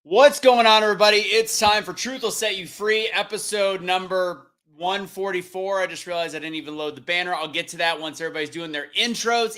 What's going on, everybody? It's time for Truth Will Set You Free, episode number 144. I just realized I didn't even load the banner. I'll get to that once everybody's doing their intros.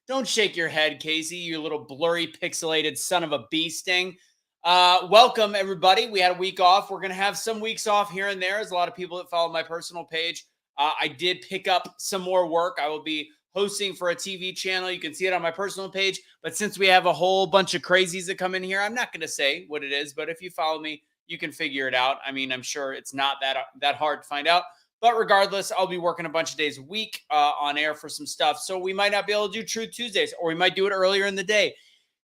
Don't shake your head, Casey, you little blurry, pixelated son of a bee sting. Welcome, everybody. We had a week off. We're going to have some weeks off here and there. There's a lot of people that follow my personal page. I did pick up some more work. I will be hosting for a TV channel. You can see it on my personal page. But since we have a whole bunch of crazies that come in here, I'm not going to say what it is. But if you follow me, you can figure it out. I mean, I'm sure it's not that hard to find out. But regardless, I'll be working a bunch of days a week on air for some stuff. So we might not be able to do Truth Tuesdays, or we might do it earlier in the day.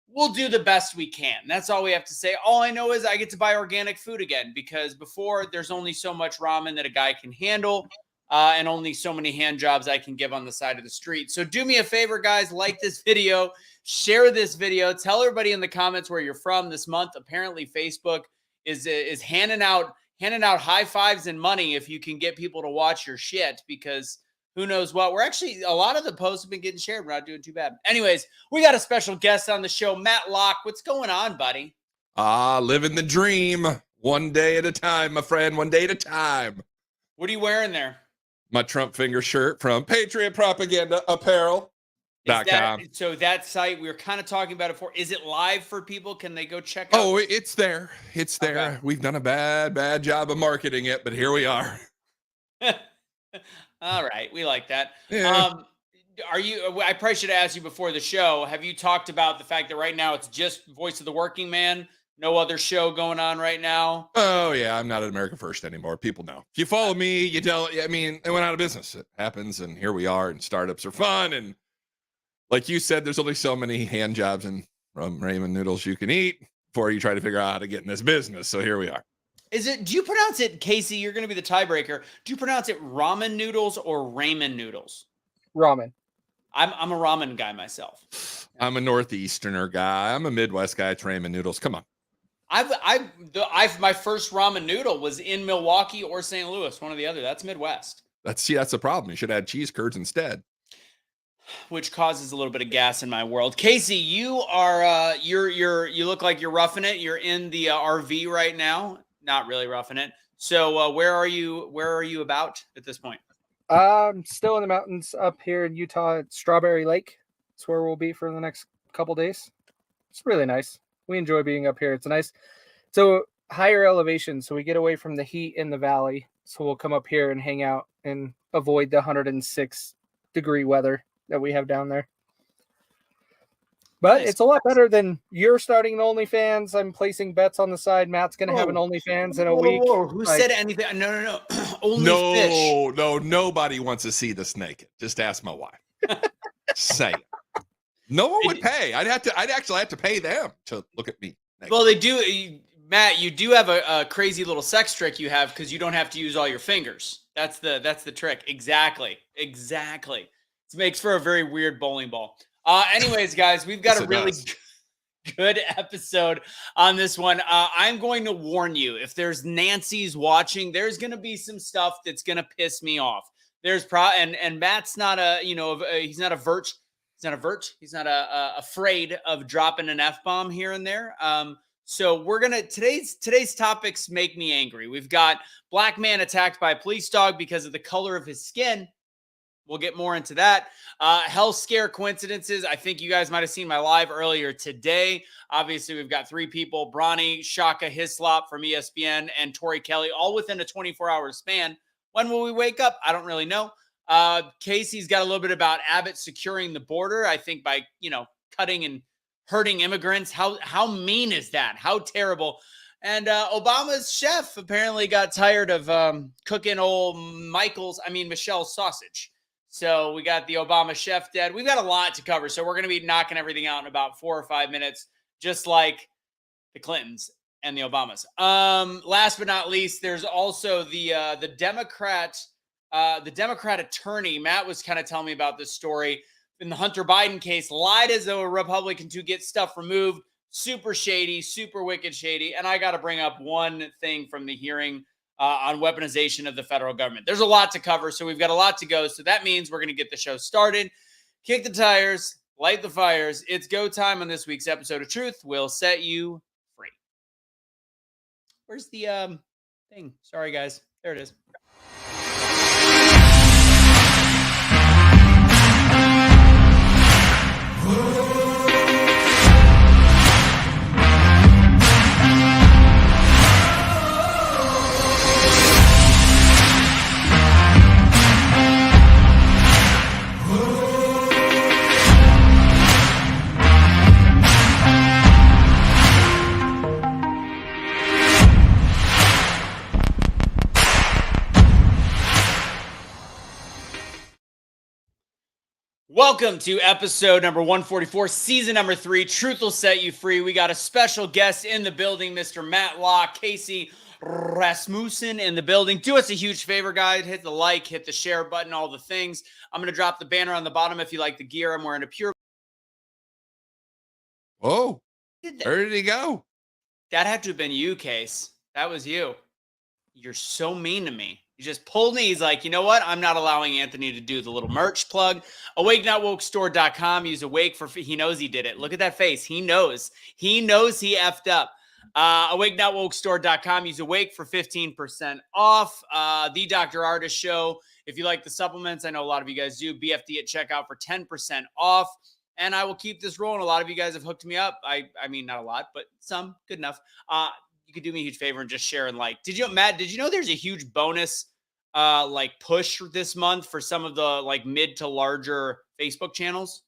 We'll do the best we can. That's all we have to say. All I know is I get to buy organic food again, because before there's only so much ramen that a guy can handle. And only so many hand jobs I can give on the side of the street. So do me a favor, guys, like this video, share this video, tell everybody in the comments where you're from this month. Apparently Facebook is handing out high fives and money if you can get people to watch your shit, because who knows what. A lot of the posts have been getting shared. We're not doing too bad. Anyways, we got a special guest on the show, Matt Locke. What's going on, buddy? Living the dream. One day at a time, my friend, one day at a time. What are you wearing there? My Trump finger shirt from Patriot Propaganda Apparel.com. So that site, we were kind of talking about it before. Is it live for people? Can they go check out? Oh, it's there. It's there. Okay. We've done a bad job of marketing it, but here we are. All right. We like that. Yeah. I probably should have asked you before the show. Have you talked about the fact that right now it's just Voice of the Working Man? No other show going on right now? Oh, yeah. I'm not at America First anymore. People know. If you follow me, you tell. I mean, they went out of business. It happens, and here we are, and startups are fun. And like you said, there's only so many hand jobs and ramen noodles you can eat before you try to figure out how to get in this business. So here we are. Do you pronounce it, Casey, you're going to be the tiebreaker. Do you pronounce it ramen noodles or ramen noodles? Ramen. I'm a ramen guy myself. I'm a Northeasterner guy. I'm a Midwest guy. It's ramen noodles. Come on. My first ramen noodle was in Milwaukee or St. Louis, one or the other. That's Midwest. That's the problem. You should add cheese curds instead. Which causes a little bit of gas in my world. Casey, you are you look like you're roughing it. You're in the RV right now. Not really roughing it. So where are you? Where are you about at this point? I'm still in the mountains up here in Utah at Strawberry Lake. That's where we'll be for the next couple days. It's really nice. We enjoy being up here. It's higher elevation, so we get away from the heat in the valley. So we'll come up here and hang out and avoid the 106-degree weather that we have down there. But nice. It's a lot better than you're starting an OnlyFans. I'm placing bets on the side. Matt's going to have an OnlyFans in a week. Who said anything? No. Only fish. No, nobody wants to see this naked. Just ask my wife. Say it. No one would pay. I'd actually have to pay them to look at me naked. Well, they do. Matt, you do have a crazy little sex trick you have, because you don't have to use all your fingers. That's the trick. Exactly. It makes for a very weird bowling ball. Anyways, guys, we've got a really good episode on this one. I'm going to warn you, if there's Nancy's watching, there's going to be some stuff that's going to piss me off. And Matt's not he's not afraid of dropping an F-bomb here and there. So today's topics make me angry. We've got black man attacked by a police dog because of the color of his skin. We'll get more into that. Health scare coincidences. I think you guys might have seen my live earlier today. Obviously, we've got three people, Bronny, Shaka Hislop from ESPN, and Tori Kelly, all within a 24-hour span. When will we wake up? I don't really know. Casey's got a little bit about Abbott securing the border, I think by, cutting and hurting immigrants. How mean is that? How terrible. And Obama's chef apparently got tired of cooking Michelle's sausage. So we got the Obama chef dead. We've got a lot to cover. So we're going to be knocking everything out in about 4 or 5 minutes, just like the Clintons and the Obamas. Last but not least, there's also the Democrat attorney. Matt was kind of telling me about this story in the Hunter Biden case, lied as though a Republican to get stuff removed. Super shady, super wicked shady. And I got to bring up one thing from the hearing on weaponization of the federal government. There's a lot to cover, so we've got a lot to go. So that means we're going to get the show started, kick the tires, light the fires. It's go time on this week's episode of Truth Will Set You Free. Where's the thing? Sorry, guys. There it is. Welcome to episode number 144, season number 3. Truth will set you free. We got a special guest in the building, Mr. Matt Locke, Casey Rasmussen in the building. Do us a huge favor, guys. Hit the like, hit the share button, all the things. I'm going to drop the banner on the bottom if you like the gear. I'm wearing a pure. Oh, where did he go? That had to have been you, Case. That was you. You're so mean to me. He just pulled me. He's like, you know what? I'm not allowing Anthony to do the little merch plug. AwakeNotWokeStore.com. Use Awake for, he knows he did it. Look at that face. He knows. He knows he effed up. AwakeNotWokeStore.com. Use Awake for 15% off. The Dr. Artist Show. If you like the supplements, I know a lot of you guys do. BFD at checkout for 10% off. And I will keep this rolling. A lot of you guys have hooked me up. I mean, not a lot, but some. Good enough. You could do me a huge favor and just share and like. Matt, did you know there's a huge bonus like push this month for some of the like mid to larger Facebook channels?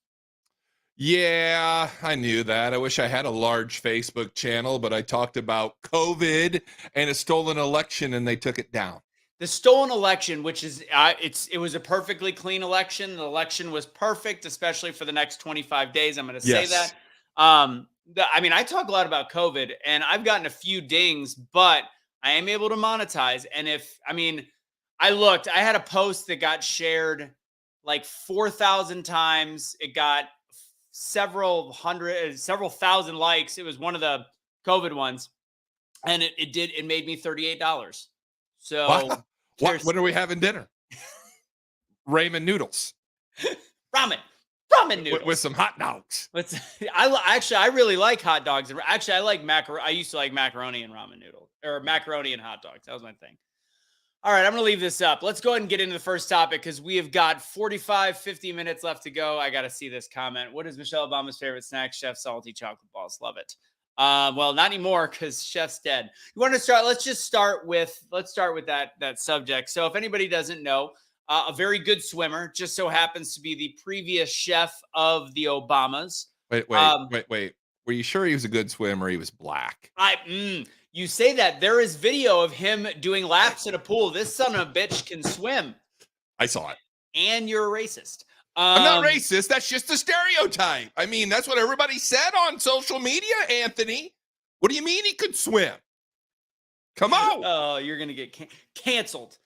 Yeah, I knew that. I wish I had a large Facebook channel, but I talked about COVID and a stolen election and they took it down. The stolen election, which is it was a perfectly clean election. The election was perfect, especially for the next 25 days. I'm going to say that. I mean, I talk a lot about COVID and I've gotten a few dings, but I am able to monetize. And I looked, I had a post that got shared like 4,000 times. It got several thousand likes. It was one of the COVID ones. And it made me $38. So wow. When are we having dinner? Ramen noodles. Ramen noodles with some hot dogs. I really like hot dogs. Actually, I like macaroni. I used to like macaroni and ramen noodles, or macaroni and hot dogs. That was my thing. All right, I'm going to leave this up. Let's go ahead and get into the first topic because we have got 50 minutes left to go. I got to see this comment. What is Michelle Obama's favorite snack? Chef salty chocolate balls. Love it. Well, not anymore because Chef's dead. You want to start? Let's start with that subject. So if anybody doesn't know, a very good swimmer, just so happens to be the previous chef of the Obamas. Wait. Were you sure he was a good swimmer? He was black. You say that. There is video of him doing laps in a pool. This son of a bitch can swim. I saw it. And you're a racist. I'm not racist. That's just a stereotype. I mean, that's what everybody said on social media, Anthony. What do you mean he could swim? Come on. Oh, you're going to get canceled.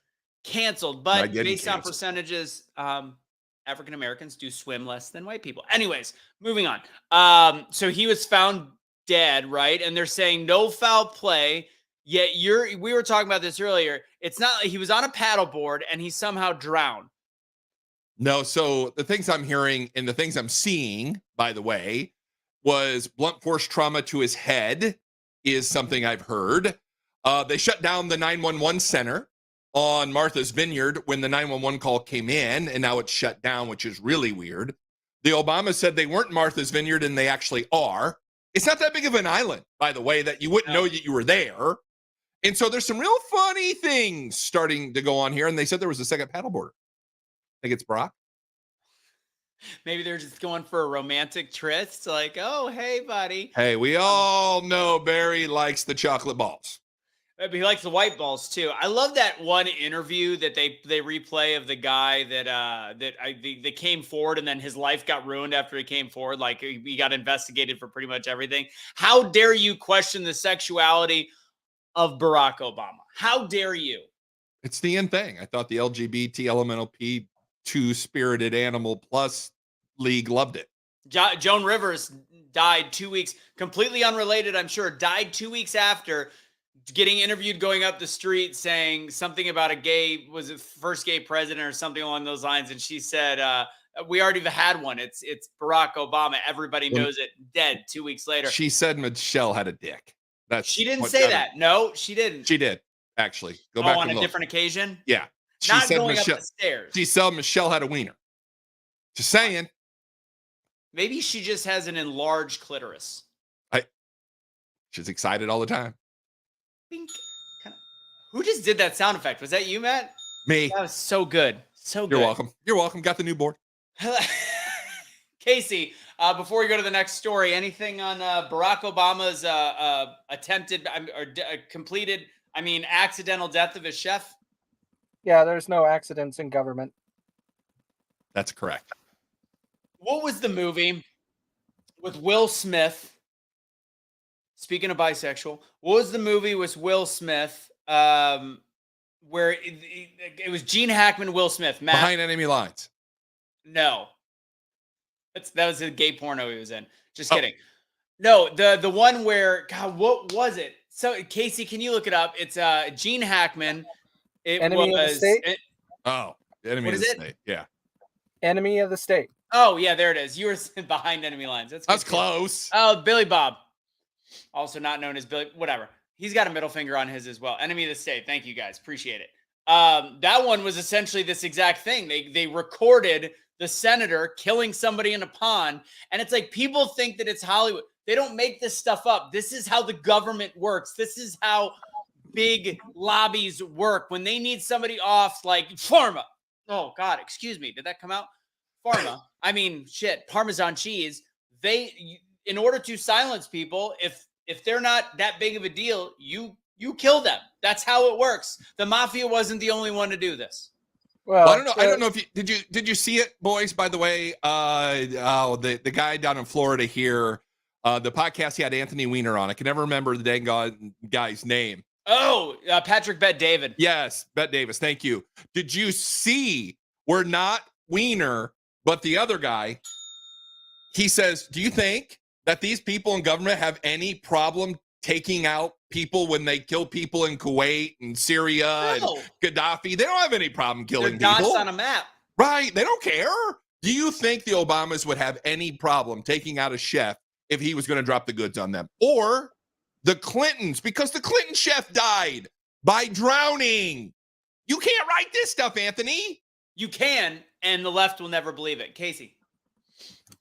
But based on percentages, African Americans do swim less than white people. Anyways, moving on. So he was found dead, right? And they're saying no foul play. Yet we were talking about this earlier. It's not like he was on a paddleboard and he somehow drowned. No, so the things I'm hearing and the things I'm seeing, by the way, was blunt force trauma to his head is something I've heard. They shut down the 911 center on Martha's Vineyard when the 911 call came in, and now it's shut down, which is really weird. The Obamas said they weren't Martha's Vineyard, and they actually are. It's not that big of an island, by the way, that you wouldn't know that you were there. And so there's some real funny things starting to go on here, and they said there was a second paddleboarder. I think it's Brock. Maybe they're just going for a romantic tryst, like, oh, hey, buddy. Hey, we all know Barry likes the chocolate balls. But he likes the white balls too. I love that one interview that they replay of the guy that came forward and then his life got ruined after he came forward. Like he got investigated for pretty much everything. How dare you question the sexuality of Barack Obama? How dare you? It's the end thing. I thought the LGBT elemental P two-spirited animal plus league loved it. Joan Rivers died 2 weeks, completely unrelated, I'm sure, died 2 weeks after getting interviewed going up the street saying something about was it first gay president or something along those lines. And she said, we already had one. It's Barack Obama. Everybody knows it. Dead 2 weeks later. She said Michelle had a dick. That's She didn't what say got her. that. No, she didn't. She did, actually. Go back on and a look. different occasion. Yeah. She Not said going Michelle. up the stairs. She said Michelle had a wiener. Just saying. Maybe she just has an enlarged clitoris. She's excited all the time. Bink. Who just did that sound effect? Was that you, Matt? Me. That was so good. So good. You're welcome. You're welcome. Got the new board. Casey, before we go to the next story, anything on Barack Obama's attempted or completed, accidental death of his chef? Yeah, there's no accidents in government. That's correct. What was the movie with Will Smith? Speaking of bisexual, what was the movie with Will Smith where it was Gene Hackman, Will Smith? Matt? Behind Enemy Lines. No. That was a gay porno he was in. Just kidding. No, the one where, God, what was it? So, Casey, can you look it up? It's Gene Hackman. Enemy of the State? Enemy of the State. Yeah. Enemy of the State. Oh, yeah, there it is. You were behind Enemy Lines. That's close. Oh, Billy Bob. Also not known as Billy. Whatever. He's got a middle finger on his as well. Enemy of the State. Thank you, guys. Appreciate it. That one was essentially this exact thing. They recorded the senator killing somebody in a pond. And it's like, people think that it's Hollywood. They don't make this stuff up. This is how the government works. This is how big lobbies work. When they need somebody off, like pharma. Oh, God, excuse me. Did that come out? Pharma. Parmesan cheese. In order to silence people, if they're not that big of a deal, you kill them. That's how it works. The mafia wasn't the only one to do this. Well, I don't know. I don't know if you did you see it, boys? By the way, the guy down in Florida here, the podcast he had Anthony Weiner on. I can never remember the dang guy's name. Oh, Patrick Bet David. Yes, Bet Davis. Thank you. Did you see? We're not Weiner, but the other guy. He says, "Do you think that these people in government have any problem taking out people when they kill people in Kuwait and Syria and Gaddafi? They don't have any problem killing people. Dots on a map. Right. They don't care. Do you think the Obamas would have any problem taking out a chef if he was going to drop the goods on them? Or the Clintons, because the Clinton chef died by drowning. You can't write this stuff, Anthony. You can, and the left will never believe it. Casey.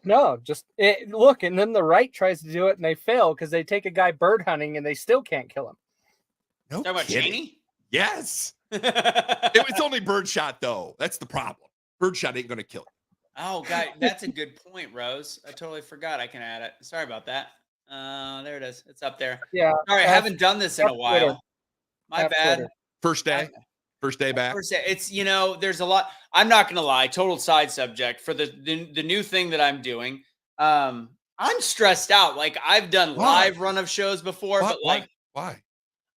No, look, and then the right tries to do it, and they fail because they take a guy bird hunting, and they still can't kill him. No Talking about Cheney? Yes. It was only birdshot, though. That's the problem. Birdshot ain't going to kill him. Oh, God, that's a good point, Rose. I totally forgot. I can add it. Sorry about that. There it is. It's up there. Yeah. Sorry, I haven't done this in a while. Twitter. My bad. Twitter. First day back. It's, there's a lot. I'm not going to lie. Total side subject for the new thing that I'm doing. I'm stressed out. Like, I've done live run of shows before, but why?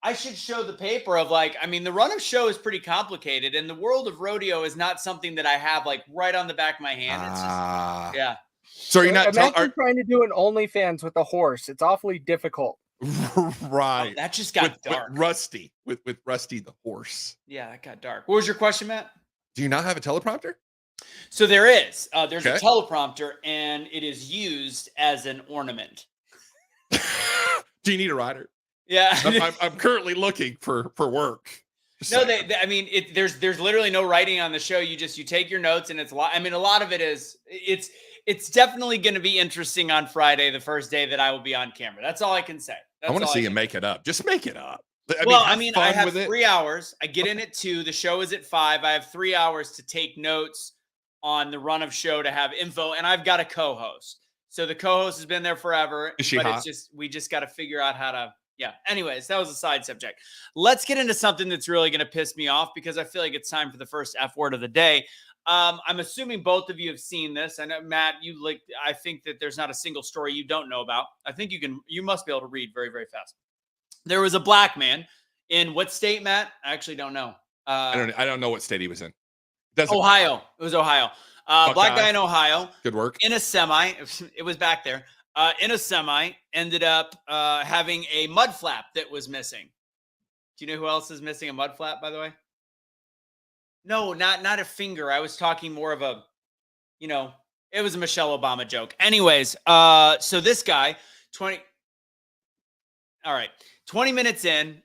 I should show the paper of the run of show is pretty complicated, and the world of rodeo is not something that I have right on the back of my hand. It's just, yeah. So you're not imagine trying to do an OnlyFans with a horse. It's awfully difficult. Right. Oh, that just got dark. With Rusty the horse. Yeah, that got dark. What was your question, Matt? Do you not have a teleprompter? So there is. There's a teleprompter, and it is used as an ornament. Do you need a rider? Yeah. I'm currently looking for work. No, there's literally no writing on the show. You take your notes, and it's a lot. A lot of it is it's definitely going to be interesting on Friday, the first day that I will be on camera. That's all I can say. I want to see you make it up. Just make it up. I have 3 hours. I get in at 2. The show is at 5. I have 3 hours to take notes on the run of show to have info, and I've got a co-host. So the co-host has been there forever. Is she hot? We just got to figure out how to. Yeah. Anyways, that was a side subject. Let's get into something that's really going to piss me off because I feel like it's time for the first F word of the day. I'm assuming both of you have seen this. I know, Matt, I think that there's not a single story you don't know about. I think you must be able to read very, very fast. There was a black man in what state, Matt? I actually don't know. I don't know what state he was in. Ohio. It was Ohio. Black guy in Ohio. Good work. In a semi. It was back there. In a semi, ended up having a mud flap that was missing. Do you know who else is missing a mud flap, by the way? No, not a finger. I was talking more of a, it was a Michelle Obama joke. Anyways, so this guy, All right. 20 minutes in.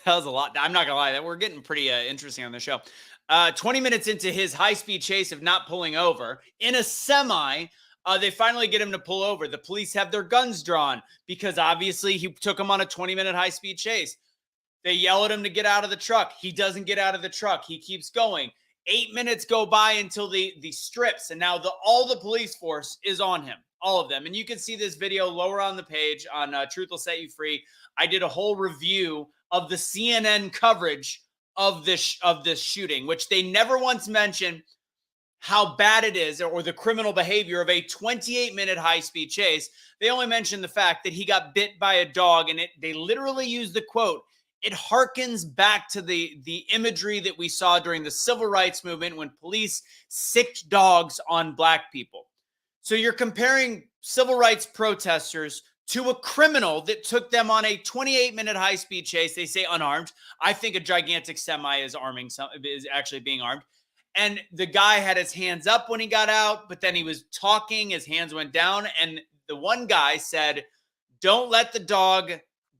That was a lot. I'm not going to lie. That we're getting pretty interesting on the show. 20 minutes into his high-speed chase of not pulling over in a semi, they finally get him to pull over. The police have their guns drawn because obviously he took them on a 20-minute high-speed chase. They yell at him to get out of the truck. He doesn't get out of the truck. He keeps going. 8 minutes go by until the strips, and now all the police force is on him, all of them. And you can see this video lower on the page on Truth Will Set You Free. I did a whole review of the CNN coverage of this shooting, which they never once mentioned how bad it is or the criminal behavior of a 28-minute high-speed chase. They only mentioned the fact that he got bit by a dog, and they literally used the quote, "It harkens back to the imagery that we saw during the civil rights movement when police sicked dogs on black people." So you're comparing civil rights protesters to a criminal that took them on a 28-minute high-speed chase. They say unarmed. I think a gigantic semi is actually being armed. And the guy had his hands up when he got out, but then he was talking. His hands went down. And the one guy said, "Don't let the dog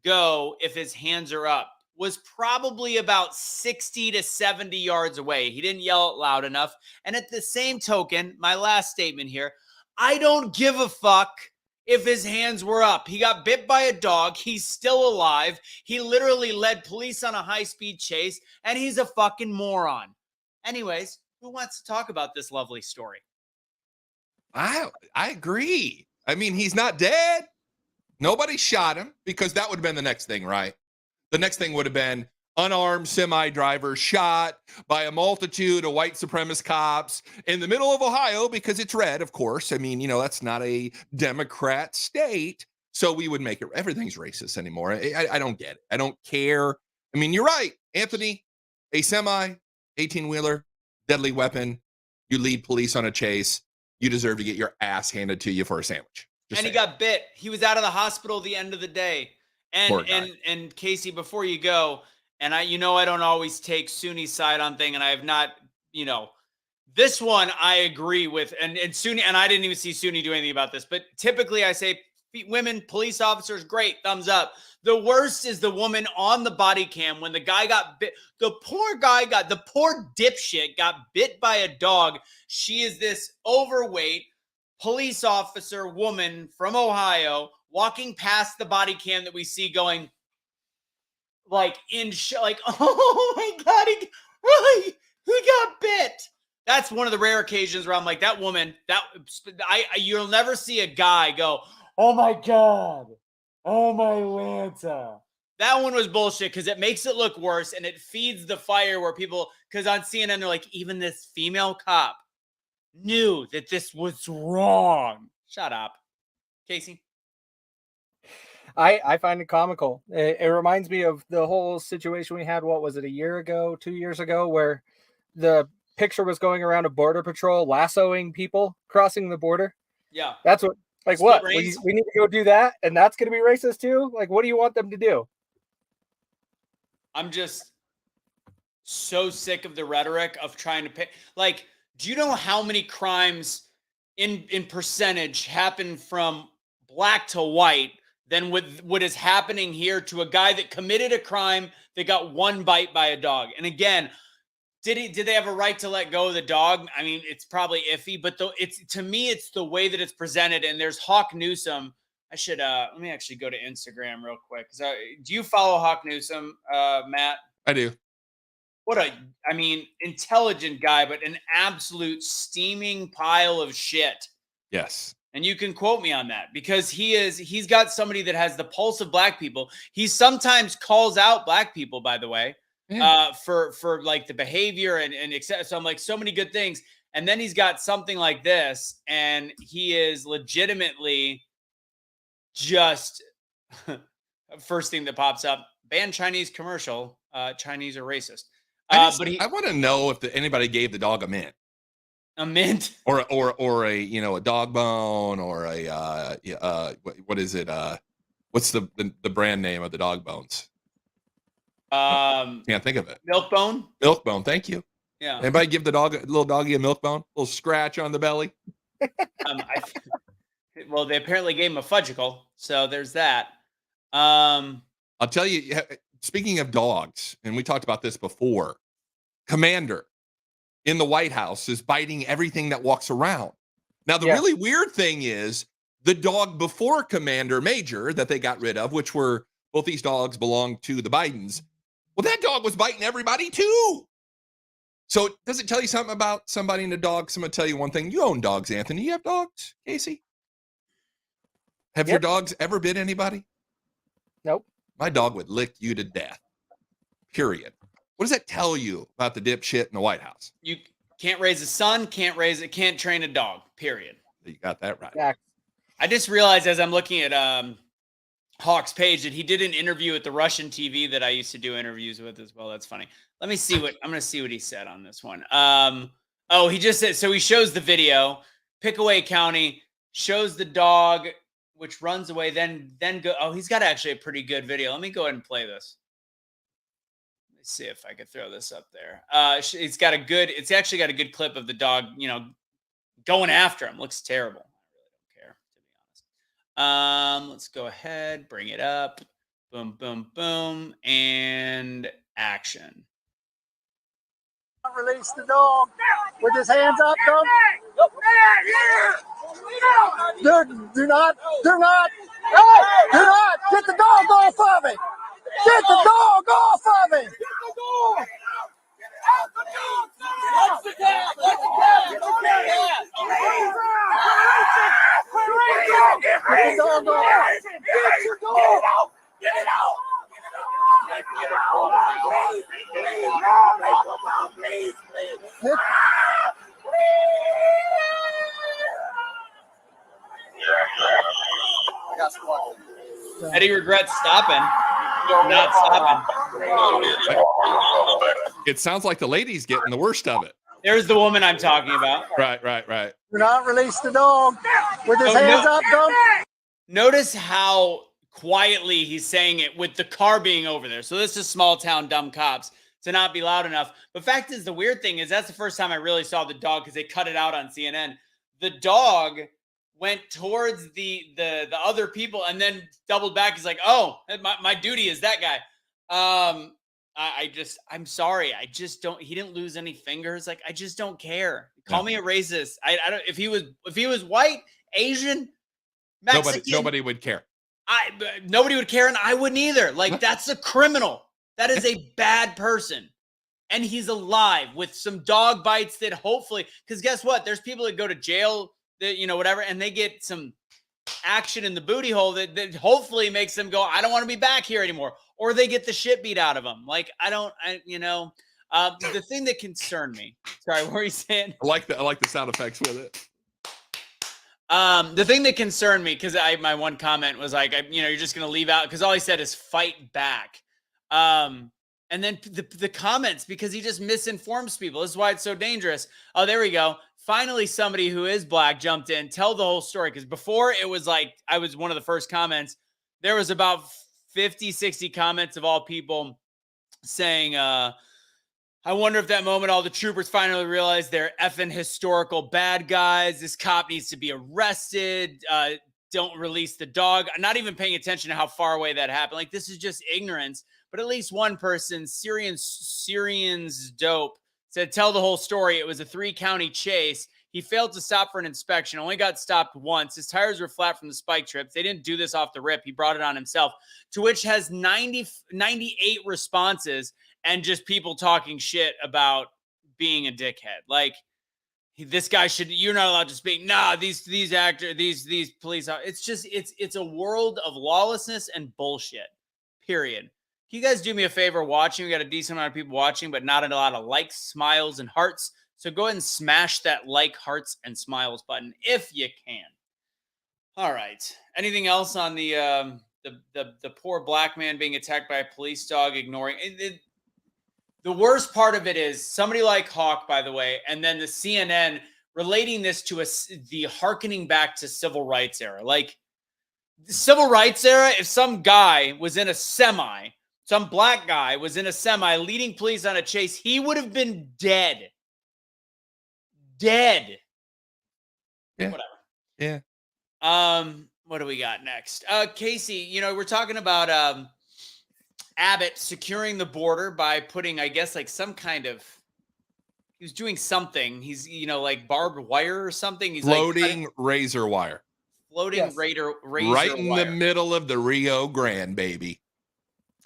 go if his hands are up." Was probably about 60 to 70 yards away. He didn't yell it loud enough. And at the same token, my last statement here, I don't give a fuck if his hands were up. He got bit by a dog. He's still alive. He literally led police on a high-speed chase, and he's a fucking moron. Anyways, who wants to talk about this lovely story? I agree. I mean, he's not dead. Nobody shot him, because that would have been the next thing, right? The next thing would have been unarmed semi-driver shot by a multitude of white supremacist cops in the middle of Ohio, because it's red, of course. I mean, that's not a Democrat state. So we would make it, everything's racist anymore. I don't get it. I don't care. I mean, you're right, Anthony, a semi 18-wheeler, deadly weapon. You lead police on a chase. You deserve to get your ass handed to you for a sandwich. He got bit. He was out of the hospital at the end of the day. And Casey, before you go, and I don't always take SUNY's side on thing, and I have not, this one I agree with, and SUNY, and I didn't even see SUNY do anything about this, but typically I say women, police officers, great, thumbs up. The worst is the woman on the body cam when the guy got bit. The poor dipshit got bit by a dog. She is this overweight police officer woman from Ohio walking past the body cam that we see going like oh my God, he got bit. That's one of the rare occasions where I'm like, that woman, you'll never see a guy go, "Oh my God, oh my Lanta." That one was bullshit because it makes it look worse and it feeds the fire where people, because on CNN, they're like, even this female cop knew that this was wrong. Shut up. Casey? I find it comical. It reminds me of the whole situation we had, what was it, a year ago, 2 years ago, where the picture was going around of Border Patrol lassoing people crossing the border. Yeah. That's what, like, Split what? brains. We need to go do that, and that's going to be racist too? Like, what do you want them to do? I'm just so sick of the rhetoric of trying to pay. Like, do you know how many crimes in percentage happen from black to white than with what is happening here to a guy that committed a crime that got one bite by a dog? And again, did they have a right to let go of the dog? I mean, it's probably iffy, but to me, it's the way that it's presented. And there's Hawk Newsome. I should let me actually go to Instagram real quick. Do you follow Hawk Newsome, Matt? I do. What intelligent guy, but an absolute steaming pile of shit. Yes. And you can quote me on that because he's got somebody that has the pulse of black people. He sometimes calls out black people, by the way, for like the behavior and etc. So I'm like, so many good things. And then he's got something like this, and he is legitimately just first thing that pops up: ban Chinese commercial. Chinese are racist. I want to know if anybody gave the dog a mint. A mint, or a dog bone, or what is it? What's the brand name of the dog bones? Can't think of it. Milk bone. Milk bone. Thank you. Yeah. Anybody give the little doggy a milk bone? A little scratch on the belly. Well, they apparently gave him a fudgicle, so there's that. I'll tell you, speaking of dogs, and we talked about this before, Commander in the White House is biting everything that walks around. Now, the really weird thing is the dog before Commander Major that they got rid of, which were both these dogs belonged to the Bidens. Well, that dog was biting everybody too. So does it tell you something about somebody and a dog? So I'm going to tell you one thing. You own dogs, Anthony. You have dogs, Casey? Have your dogs ever bit anybody? Nope. My dog would lick you to death. Period. What does that tell you about the dipshit in the White House? You can't raise a son, can't train a dog, period. You got that right. Yeah. I just realized as I'm looking at Hawk's page that he did an interview at the Russian TV that I used to do interviews with as well. That's funny. Let me see I'm going to see what he said on this one. He just said, so he shows the video, Pickaway County, shows the dog, which runs away, then go. Oh, he's got actually a pretty good video. Let me go ahead and play this. Let's see if I could throw this up there. It's actually got a good clip of the dog, going after him. Looks terrible. I really don't care, to be honest. Let's go ahead, bring it up. Boom, boom, boom, and action. Release the dog with his hands up. Don't. Do not. Get the dog off of it. Get the dog off of it. Eddie regrets stopping. Not stopping. It sounds like the lady's getting the worst of it. There's the woman I'm talking about. Right. Do not release the dog with his hands up. Don't. Notice how quietly he's saying it with the car being over there. So this is small town dumb cops to not be loud enough. But fact is, the weird thing is that's the first time I really saw the dog because they cut it out on CNN. The dog went towards the other people and then doubled back. He's like, oh, my duty is that guy. I'm sorry. I just don't, he didn't lose any fingers. Like, I just don't care. Call me a racist. I don't, if he was white, Asian, Mexican, nobody would care. Nobody would care. And I wouldn't either. Like, that's a criminal. That is a bad person. And he's alive with some dog bites that hopefully, because guess what? There's people that go to jail, that, whatever, and they get some action in the booty hole that hopefully makes them go, I don't want to be back here anymore. Or they get the shit beat out of them. Like, the thing that concerned me, sorry, what were you saying? I like the sound effects with it. The thing that concerned me, because my one comment was like, you're just going to leave out, because all he said is fight back. And then the comments, because he just misinforms people. This is why it's so dangerous. Oh, there we go. Finally, somebody who is black jumped in, tell the whole story. Because before it was like, I was one of the first comments. There was about 50, 60 comments of all people saying, I wonder if that moment all the troopers finally realized they're effing historical bad guys. This cop needs to be arrested. Don't release the dog. I'm not even paying attention to how far away that happened. Like, this is just ignorance. But at least one person, Syrian's dope, said, tell the whole story. It was a 3-county chase. He failed to stop for an inspection, only got stopped once. His tires were flat from the spike trips. They didn't do this off the rip. He brought it on himself, to which has 98 responses and just people talking shit about being a dickhead. Like, this guy you're not allowed to speak. Nah, these actors, these police, it's a world of lawlessness and bullshit, period. Can you guys do me a favor watching? We got a decent amount of people watching, but not a lot of likes, smiles, and hearts. So go ahead and smash that like, hearts, and smiles button if you can. All right. Anything else on the poor black man being attacked by a police dog, ignoring it? The worst part of it is somebody like Hawk, by the way, and then the CNN relating this to the hearkening back to civil rights era. Like, the civil rights era, if some guy was in a semi, some black guy was in a semi leading police on a chase, he would have been dead. Dead. Yeah. Whatever. Yeah. What do we got next? Casey, you know, we're talking about Abbott securing the border by putting, I guess, like some kind of, he was doing something. He's, you know, like barbed wire or something. He's Floating like razor wire. floating Yes. razor Right in wire. the middle of the Rio Grande, baby.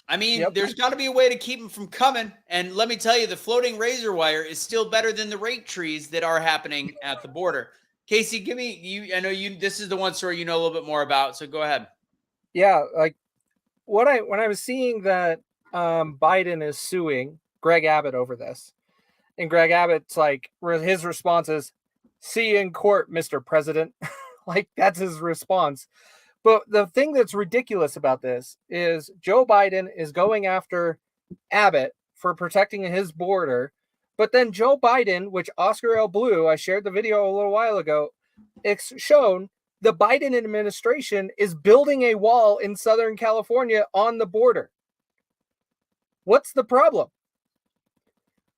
I mean, Yep. there's got to be a way to keep them from coming. And let me tell you, the floating razor wire is still better than the rape trees that are happening at the border. Casey, give me you. I know you. This is the one story you know a little bit more about. So go ahead. Yeah, like when I was seeing that Biden is suing Greg Abbott over this, and Greg Abbott's like, his response is, "See you in court, Mr. President." Like, that's his response. But the thing that's ridiculous about this is Joe Biden is going after Abbott for protecting his border. But then Joe Biden, which Oscar L. Blue, I shared the video a little while ago, it's shown the Biden administration is building a wall in Southern California on the border. What's the problem?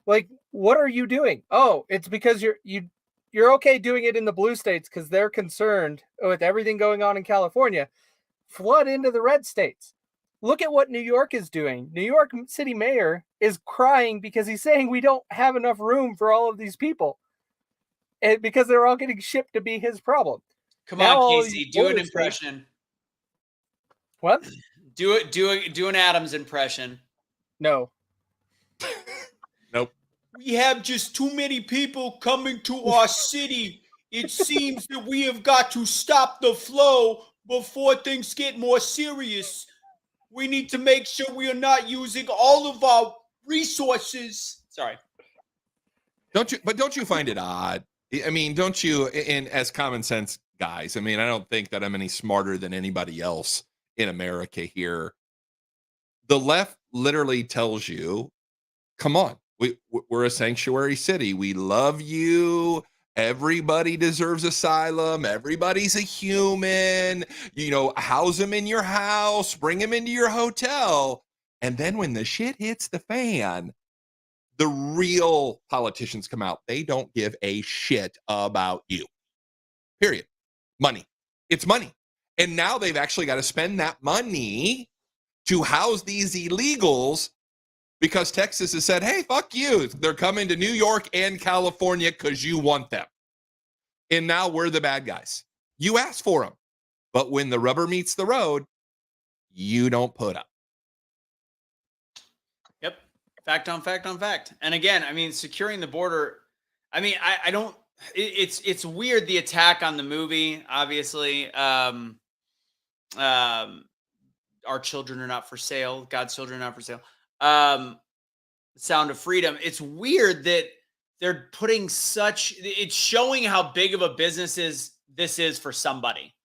Like, what are you doing? Oh, it's because you're okay doing it in the blue states because they're concerned with everything going on in California. Flood into the red states. Look at what New York is doing. New York City mayor is crying because he's saying we don't have enough room for all of these people, and because they're all getting shipped to be his problem. Come Now all on, Casey. these Do an border states- impression. What? Do an Adams impression. No. Nope. We have just too many people coming to our city. It seems that we have got to stop the flow before things get more serious. We need to make sure we are not using all of our resources. Sorry. Don't you find it odd? I mean, don't you, as common sense guys, I mean, I don't think that I'm any smarter than anybody else in America here. The left literally tells you, come on, we're a sanctuary city. We love you. Everybody deserves asylum. Everybody's a human. You know, house them in your house, bring them into your hotel. And then when the shit hits the fan, the real politicians come out. They don't give a shit about you. Period. Money. It's money. And now they've actually got to spend that money to house these illegals because Texas has said, hey, fuck you. They're coming to New York and California because you want them. And now we're the bad guys. You asked for them. But when the rubber meets the road, you don't put up. Yep. Fact on fact on fact. And again, I mean, securing the border, I mean, I don't, it's weird, the attack on the movie, obviously. Our children are not for sale. God's children are not for sale. Sound of Freedom. It's weird that they're putting it's showing how big of a business this is for somebody,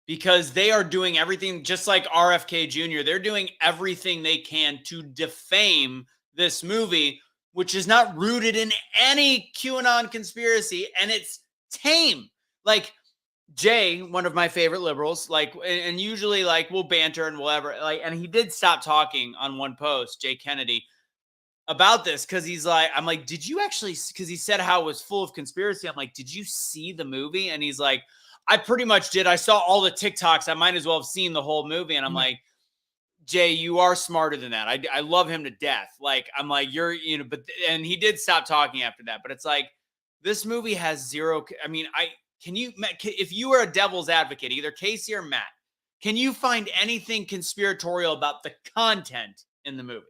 because they are doing everything, just like RFK Jr. They're doing everything they can to defame this movie, which is not rooted in any QAnon conspiracy, and it's tame. Like, Jay, one of my favorite liberals, like, and usually like we'll banter and whatever, like, and he did stop talking on one post, Jay Kennedy, about this, because he's like, I'm like, did you actually, because he said how it was full of conspiracy. I'm like, did you see the movie? And he's like, I pretty much did. I saw all the TikToks. I might as well have seen the whole movie. And I'm like, Jay, you are smarter than that. I love him to death. Like, I'm like, and he did stop talking after that. But it's like, this movie has zero. I mean, if you were a devil's advocate, either Casey or Matt, can you find anything conspiratorial about the content in the movie?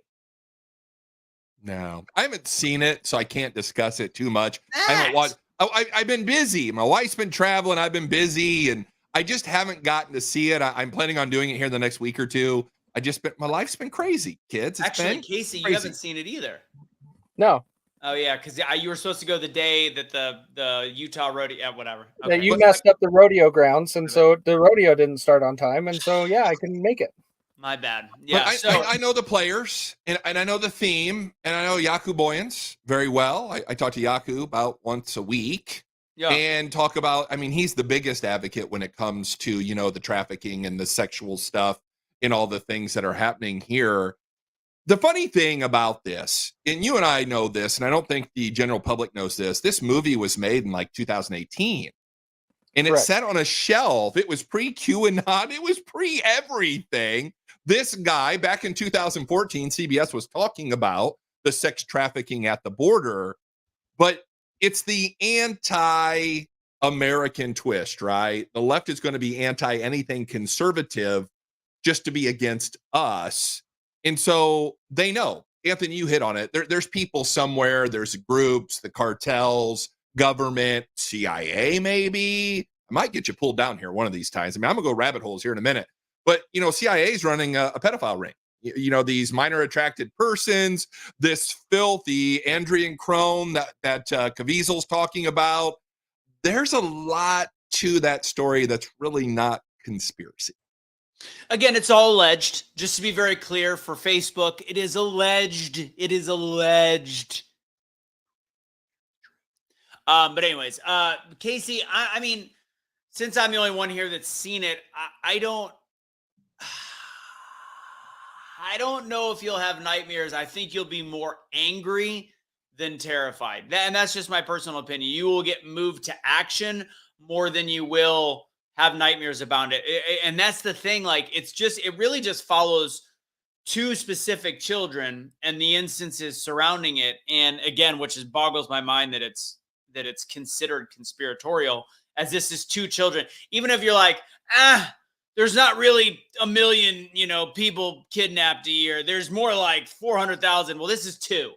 No, I haven't seen it, so I can't discuss it too much. Matt! I haven't watched. I've been busy. My wife's been traveling. I've been busy, and I just haven't gotten to see it. I'm planning on doing it here the next week or two. My life's been crazy, kids. It's Actually, been Casey, crazy. you haven't seen it either. No. Oh yeah, because you were supposed to go the day that the Utah rodeo, yeah, whatever. Okay. You messed up the rodeo grounds, and so the rodeo didn't start on time, and so yeah, I couldn't make it. My bad. Yeah, But I know the players, and I know the theme, and I know Yaku Boyens very well. I talk to Yaku about once a week, and talk about. I mean, he's the biggest advocate when it comes to the trafficking and the sexual stuff and all the things that are happening here. The funny thing about this, and you and I know this, and I don't think the general public knows this, this movie was made in like 2018. And it Correct. sat on a shelf. It was pre-QAnon. It was pre-everything. This guy, back in 2014, CBS was talking about the sex trafficking at the border, but it's the anti-American twist, right? The left is going to be anti anything conservative just to be against us. And so they know. Anthony, you hit on it. There's people somewhere, there's groups, the cartels, government, CIA maybe. I might get you pulled down here one of these times. I mean, I'm gonna go rabbit holes here in a minute. But, CIA is running a pedophile ring. These minor attracted persons, this filthy Andrian Crone that Caviezel's talking about. There's a lot to that story that's really not conspiracy. Again, it's all alleged. Just to be very clear for Facebook, it is alleged. It is alleged. But anyways, Casey, I mean, since I'm the only one here that's seen it, I don't know if you'll have nightmares. I think you'll be more angry than terrified. And that's just my personal opinion. You will get moved to action more than you will have nightmares about it. And that's the thing. Like, it really just follows two specific children and the instances surrounding it. And again, which boggles my mind that it's considered conspiratorial, as this is two children. Even if you're like, there's not really a million, people kidnapped a year. There's more like 400,000. Well, this is two.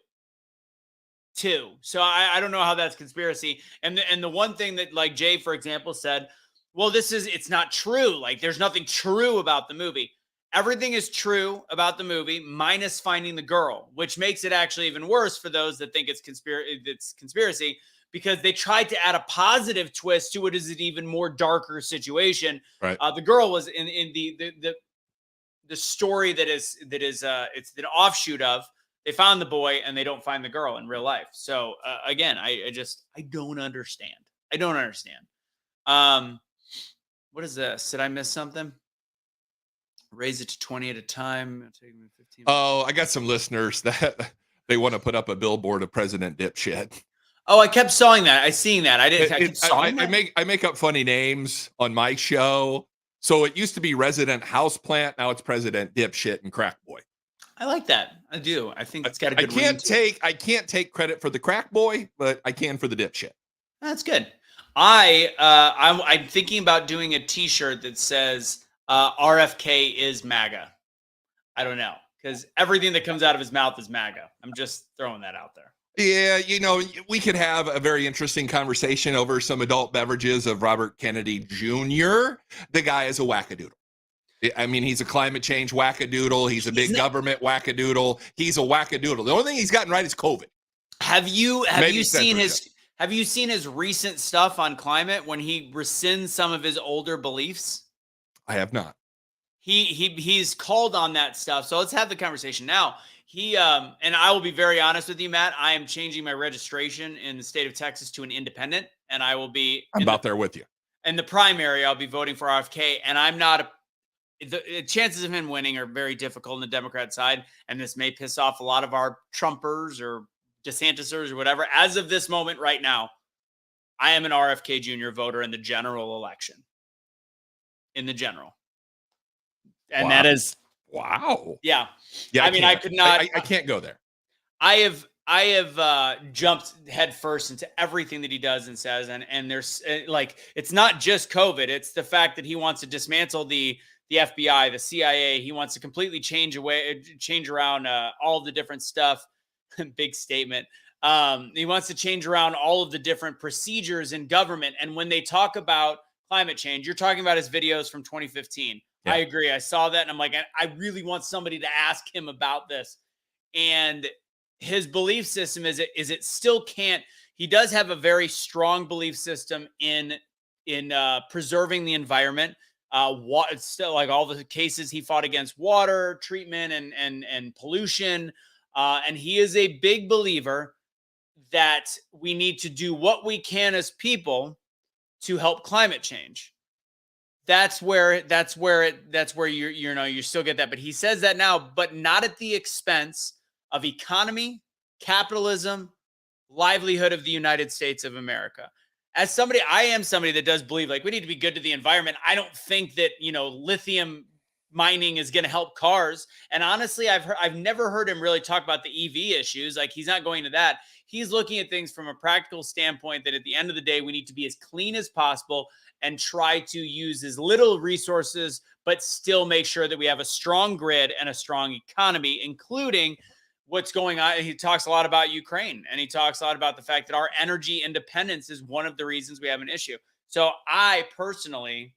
So I don't know how that's conspiracy. And the one thing that, like Jay, for example, said, well, it's not true. Like, there's nothing true about the movie. Everything is true about the movie, minus finding the girl, which makes it actually even worse for those that think it's conspiracy, because they tried to add a positive twist to it as an even more darker situation. Right. The girl was in the story that is it's an offshoot of. They found the boy and they don't find the girl in real life. So again, I don't understand. I don't understand. What is this? Did I miss something? Raise it to 20 at a time. It'll take me 15 minutes. Oh, I got some listeners that they want to put up a billboard of President Dipshit. Oh, I kept seeing that. I make up funny names on my show. So it used to be Resident Houseplant. Now it's President Dipshit and Crack Boy. I like that. I do. I think it's got a good I can't take credit for the Crack Boy, but I can for the Dipshit. That's good. I'm thinking about doing a T-shirt that says RFK is MAGA. I don't know, because everything that comes out of his mouth is MAGA. I'm just throwing that out there. Yeah, we could have a very interesting conversation over some adult beverages of Robert Kennedy Jr. The guy is a wackadoodle. I mean, he's a climate change wackadoodle. He's a big government wackadoodle. He's a wackadoodle. The only thing he's gotten right is COVID. Have you seen his recent stuff on climate when he rescinds some of his older beliefs? I have not. He's called on that stuff. So let's have the conversation now. And I will be very honest with you, Matt. I am changing my registration in the state of Texas to an independent, and I will be. I'm out there with you. In the primary, I'll be voting for RFK, and I'm not. The chances of him winning are very difficult on the Democrat side, and this may piss off a lot of our Trumpers or DeSantisers or whatever. As of this moment right now, I am an RFK Jr. voter in the general election. In the general. And wow. That is wow. Yeah. Yeah. I could not. I can't go there. I have jumped headfirst into everything that he does and says, and there's it's not just COVID. It's the fact that he wants to dismantle the FBI, the CIA. He wants to completely change around all the different stuff. Big statement. He wants to change around all of the different procedures in government. And when they talk about climate change, you're talking about his videos from 2015. Yeah. I agree. I saw that and I'm like, I really want somebody to ask him about this. And his belief system is it still can't. He does have a very strong belief system in preserving the environment. It's still like all the cases he fought against water treatment and pollution. And he is a big believer that we need to do what we can as people to help climate change. That's where you still get that. But he says that now, but not at the expense of economy, capitalism, livelihood of the United States of America. as somebody, I am somebody that does believe like we need to be good to the environment. I don't think that, lithium mining is going to help cars. And honestly, I've never heard him really talk about the EV issues. Like he's not going to that. He's looking at things from a practical standpoint that at the end of the day, we need to be as clean as possible and try to use as little resources, but still make sure that we have a strong grid and a strong economy, including what's going on. He talks a lot about Ukraine, and he talks a lot about the fact that our energy independence is one of the reasons we have an issue. So I personally,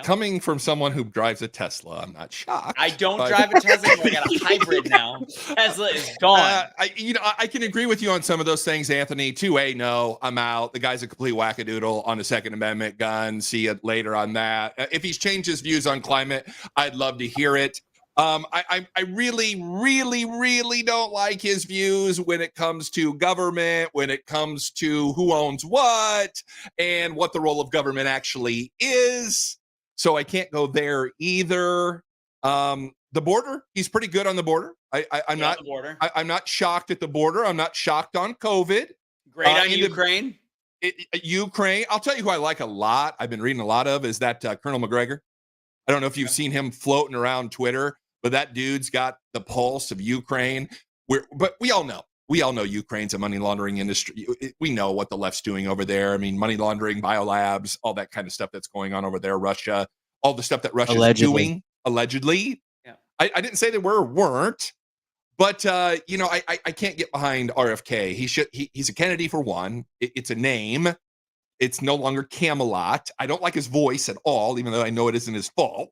coming from someone who drives a Tesla, I'm not shocked. I don't drive a Tesla anymore. I got a hybrid now. Tesla is gone. I can agree with you on some of those things, Anthony. 2A, no, I'm out. The guy's a complete wackadoodle on the Second Amendment gun. See it later on that. If he's changed his views on climate, I'd love to hear it. I really, really, really don't like his views when it comes to government, when it comes to who owns what, and what the role of government actually is. So I can't go there either. The border, he's pretty good on the border. I'm not shocked at the border. I'm not shocked on COVID. Great on Ukraine. Ukraine. I'll tell you who I like a lot. I've been reading a lot of is that Colonel McGregor. I don't know if you've seen him floating around Twitter, but that dude's got the pulse of Ukraine. But we all know Ukraine's a money laundering industry. We know what the left's doing over there. I mean, money laundering, biolabs, all that kind of stuff that's going on over there. Russia, all the stuff that Russia's doing, allegedly. Yeah. I didn't say they were or weren't, but I can't get behind RFK. He's a Kennedy for one. It's a name. It's no longer Camelot. I don't like his voice at all, even though I know it isn't his fault.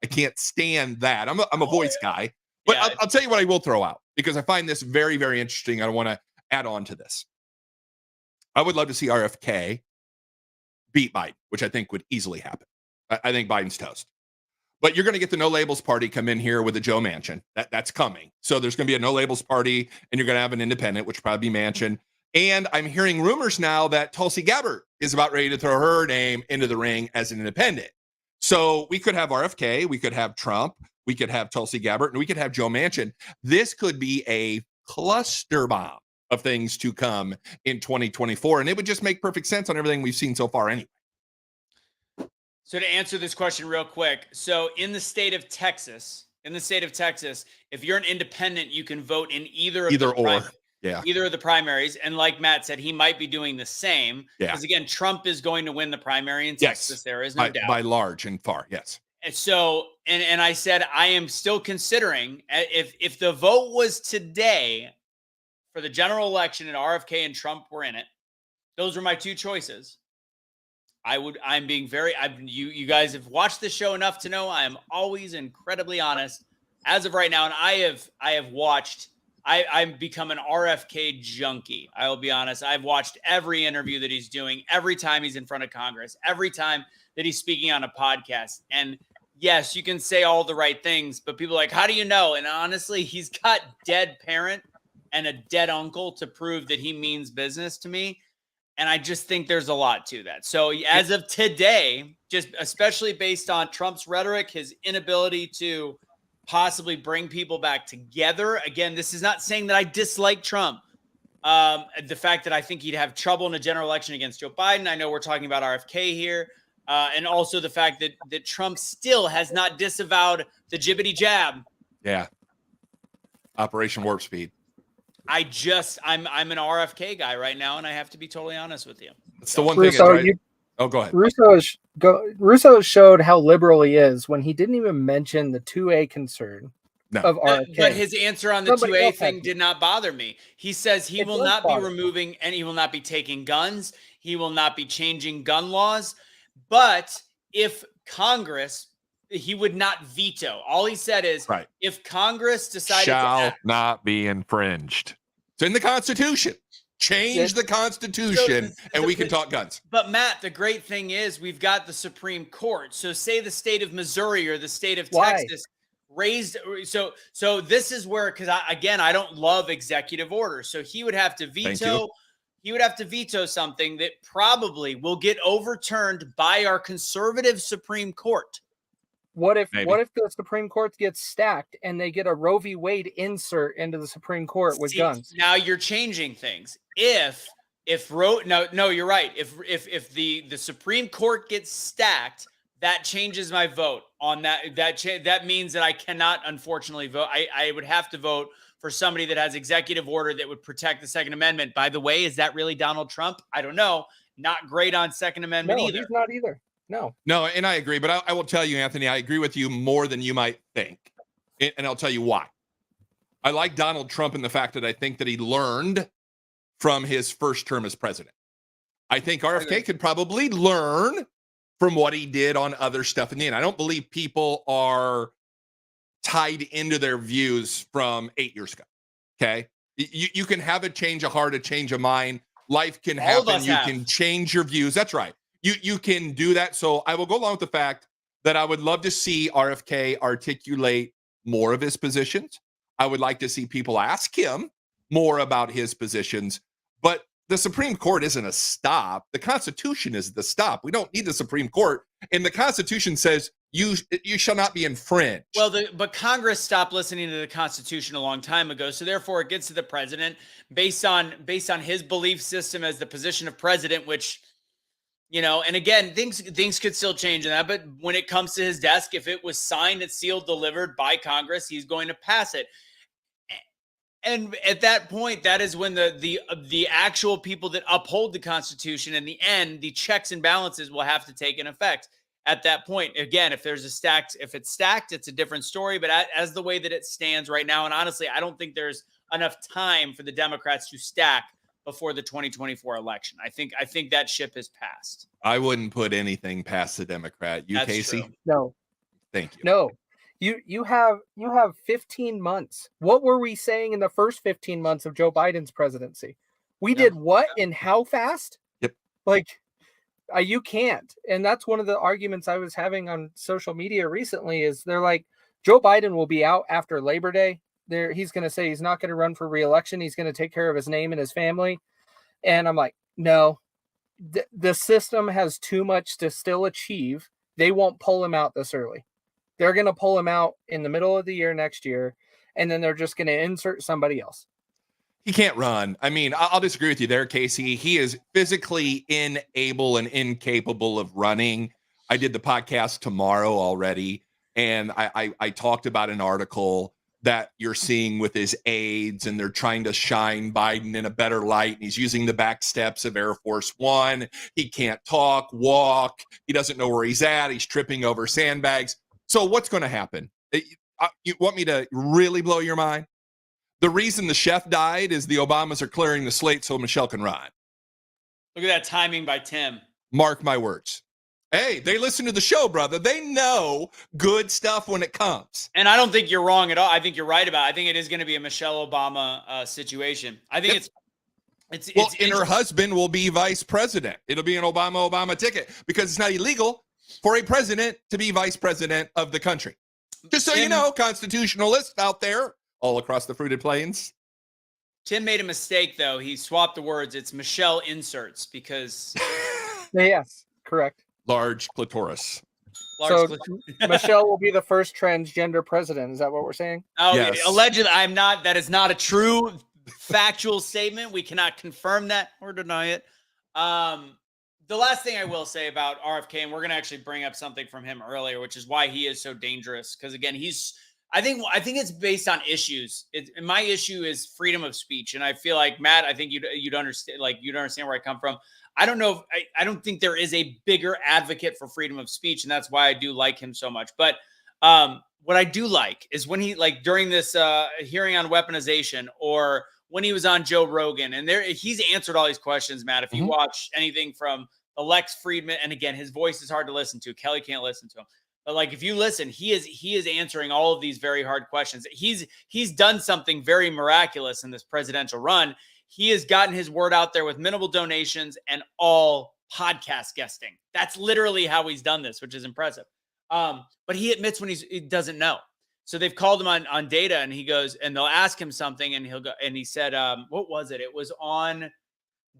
I can't stand that. I'm a voice guy. But yeah. I'll tell you what I will throw out, because I find this very, very interesting. I want to add on to this. I would love to see RFK beat Biden, which I think would easily happen. I think Biden's toast. But you're going to get the No Labels party come in here with a Joe Manchin. That's coming. So there's going to be a No Labels party, and you're going to have an independent, which will probably be Manchin. And I'm hearing rumors now that Tulsi Gabbard is about ready to throw her name into the ring as an independent. So we could have RFK, we could have Trump, we could have Tulsi Gabbard, and we could have Joe Manchin. This could be a cluster bomb of things to come in 2024, and it would just make perfect sense on everything we've seen so far anyway. So to answer this question real quick, so in the state of Texas, if you're an independent, you can vote in either of the primaries. And like Matt said, he might be doing the same. Because again, Trump is going to win the primary in Texas. Yes. There is no doubt. By large and far, yes. And so, and I said, I am still considering if the vote was today for the general election and RFK and Trump were in it, those were my two choices. You guys have watched the show enough to know I am always incredibly honest as of right now. And I've become an RFK junkie. I will be honest. I've watched every interview that he's doing, every time he's in front of Congress, every time that he's speaking on a podcast. And yes, you can say all the right things, but people are like, how do you know? And honestly, he's got dead parent and a dead uncle to prove that he means business to me. And I just think there's a lot to that. So as of today, just especially based on Trump's rhetoric, his inability to possibly bring people back together. Again, this is not saying that I dislike Trump. The fact that I think he'd have trouble in a general election against Joe Biden. I know we're talking about RFK here. And also the fact that Trump still has not disavowed the jibbity jab. Yeah. Operation Warp Speed. I'm an RFK guy right now, and I have to be totally honest with you. It's the one thing. Go ahead. Russo showed how liberal he is when he didn't even mention the 2A concern of RFK. But his answer on the 2A thing did not bother me. He says he will not be removing and he will not be taking guns. He will not be changing gun laws. But if Congress, he would not veto. All he said is, if Congress decided shall not be infringed. It's in the Constitution. Change the Constitution, and we can talk guns. But Matt, the great thing is we've got the Supreme Court. So say the state of Missouri or the state of Texas raised. So this is where, because I don't love executive orders. So he would have to veto. He would have to veto something that probably will get overturned by our conservative Supreme Court. What if the Supreme Court gets stacked and they get a Roe v. Wade insert into the Supreme Court with guns? Now you're changing things. If No, you're right. If the Supreme Court gets stacked, that changes my vote on that. That means that I cannot, unfortunately, vote. I would have to vote for somebody that has executive order that would protect the Second Amendment. By the way, is that really Donald Trump? I don't know. Not great on Second Amendment either. He's not either. No, and I agree. But I will tell you, Anthony, I agree with you more than you might think. And I'll tell you why. I like Donald Trump in the fact that I think that he learned from his first term as president. I think RFK could probably learn from what he did on other stuff in the end. I don't believe people are tied into their views from 8 years ago. Okay. You can have a change of heart, a change of mind. Life can happen. You can change your views. That's right. You can do that. So I will go along with the fact that I would love to see RFK articulate more of his positions. I would like to see people ask him more about his positions. But the Supreme Court isn't a stop. The Constitution is the stop. We don't need the Supreme Court. And the Constitution says you shall not be infringed. Well, but Congress stopped listening to the Constitution a long time ago. So therefore, it gets to the president based on his belief system as the position of president, which, and again, things could still change in that. But when it comes to his desk, if it was signed and sealed, delivered by Congress, he's going to pass it. And at that point, that is when the actual people that uphold the Constitution, in the end, the checks and balances will have to take an effect. At that point, again, if it's stacked, it's a different story. But as the way that it stands right now, and honestly, I don't think there's enough time for the Democrats to stack before the 2024 election. I think that ship has passed. I wouldn't put anything past the Democrat. You, That's Casey? true. No. Thank you. No. You have 15 months. What were we saying in the first 15 months of Joe Biden's presidency? We did what and how fast? Yep. You can't. And that's one of the arguments I was having on social media recently is they're like, Joe Biden will be out after Labor Day. He's going to say he's not going to run for re-election. He's going to take care of his name and his family. And I'm like, no, the system has too much to still achieve. They won't pull him out this early. They're going to pull him out in the middle of the year next year, and then they're just going to insert somebody else. He can't run. I mean, I'll disagree with you there, Casey. He is physically unable and incapable of running. I did the podcast tomorrow already, and I talked about an article that you're seeing with his aides, and they're trying to shine Biden in a better light. And he's using the back steps of Air Force One. He can't talk, walk. He doesn't know where he's at. He's tripping over sandbags. So what's going to happen? You want me to really blow your mind? The reason the chef died is the Obamas are clearing the slate so Michelle can run. Look at that timing by Tim. Mark my words. Hey, they listen to the show, brother. They know good stuff when it comes. And I don't think you're wrong at all. I think you're right about it. I think it is going to be a Michelle Obama situation. I think it's and her husband will be vice president. It'll be an Obama ticket because it's not illegal for a president to be vice president of the country. Just so you know, constitutionalists out there all across the fruited plains. Tim made a mistake, though. He swapped the words. It's Michelle inserts because... Yes, correct. Large clitoris. Michelle will be the first transgender president. Is that what we're saying? Oh, yes. Allegedly, I'm not. That is not a true factual statement. We cannot confirm that or deny it. The last thing I will say about RFK, and we're going to actually bring up something from him earlier, which is why he is so dangerous. Because again, I think it's based on issues. And my issue is freedom of speech, and I feel like Matt, I think you'd understand. You'd understand where I come from. I don't know. I don't think there is a bigger advocate for freedom of speech, and that's why I do like him so much. But what I do like is when he during this hearing on weaponization, or when he was on Joe Rogan, and he's answered all these questions, Matt. If you watch anything from the Lex Friedman, and again, his voice is hard to listen to. Kelly can't listen to him. But if you listen, he is answering all of these very hard questions. He's done something very miraculous in this presidential run. He has gotten his word out there with minimal donations and all podcast guesting. That's literally how he's done this, which is impressive. But he admits when he doesn't know. So they've called him on data, and he goes, and they'll ask him something, and he'll go, and he said, what was it? It was on,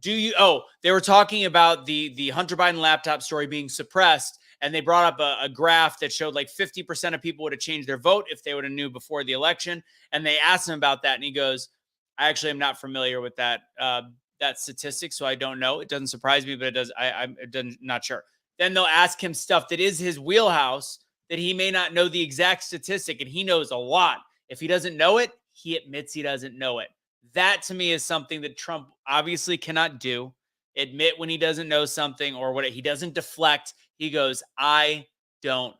they were talking about the Hunter Biden laptop story being suppressed, and they brought up a graph that showed 50% of people would have changed their vote if they would have knew before the election. And they asked him about that, and he goes, I actually am not familiar with that that statistic, so I don't know. It doesn't surprise me, but it does. I'm not sure. Then they'll ask him stuff that is his wheelhouse that he may not know the exact statistic, and he knows a lot. If he doesn't know it, he admits he doesn't know it. That to me is something that Trump obviously cannot do. Admit when he doesn't know something or what he doesn't deflect. He goes, I don't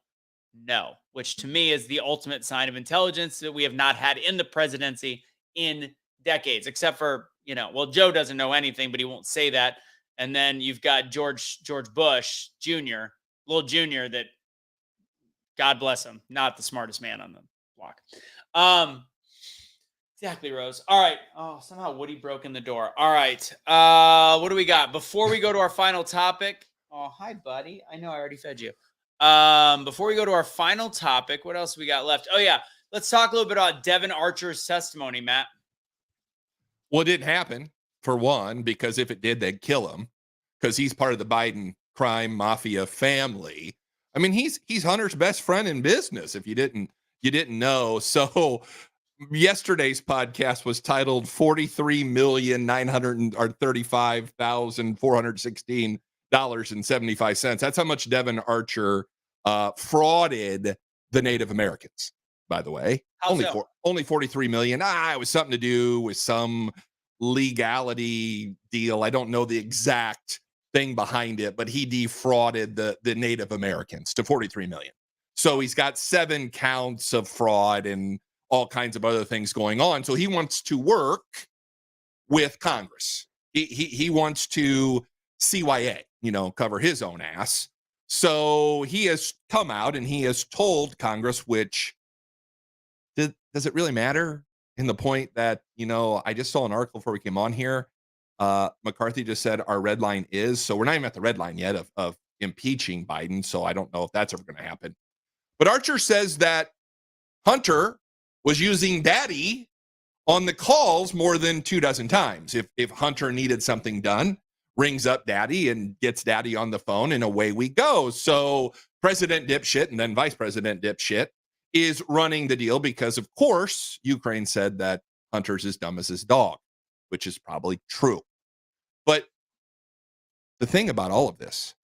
know, which to me is the ultimate sign of intelligence that we have not had in the presidency in decades, except for, Joe doesn't know anything, but he won't say that. And then you've got George Bush Jr., little junior, that God bless him, not the smartest man on the block. Exactly, Rose. All right. Oh, somehow Woody broke in the door. All right. What do we got? Before we go to our final topic. Oh, hi, buddy. I know I already fed you. Before we go to our final topic, what else we got left? Oh, yeah. Let's talk a little bit about Devon Archer's testimony, Matt. Well, it didn't happen, for one, because if it did, they'd kill him because he's part of the Biden crime mafia family. I mean, he's Hunter's best friend in business, if you didn't know. So yesterday's podcast was titled $43,935,416.75. That's how much Devon Archer frauded the Native Americans, by the way. Only 43 million. It was something to do with some legality deal. I don't know the exact thing behind it, but he defrauded the Native Americans to 43 million. So he's got 7 counts of fraud and all kinds of other things going on. So he wants to work with Congress. He wants to CYA, cover his own ass. So he has come out and he has told Congress, which does it really matter? In the point that, I just saw an article before we came on here. McCarthy just said our red line is, so we're not even at the red line yet of impeaching Biden. So I don't know if that's ever going to happen. But Archer says that Hunter was using daddy on the calls more than 24 times. If Hunter needed something done, rings up daddy and gets daddy on the phone and away we go. So President dipshit and then Vice President dipshit is running the deal because, of course, Ukraine said that Hunter's as dumb as his dog, which is probably true. But the thing about all of this,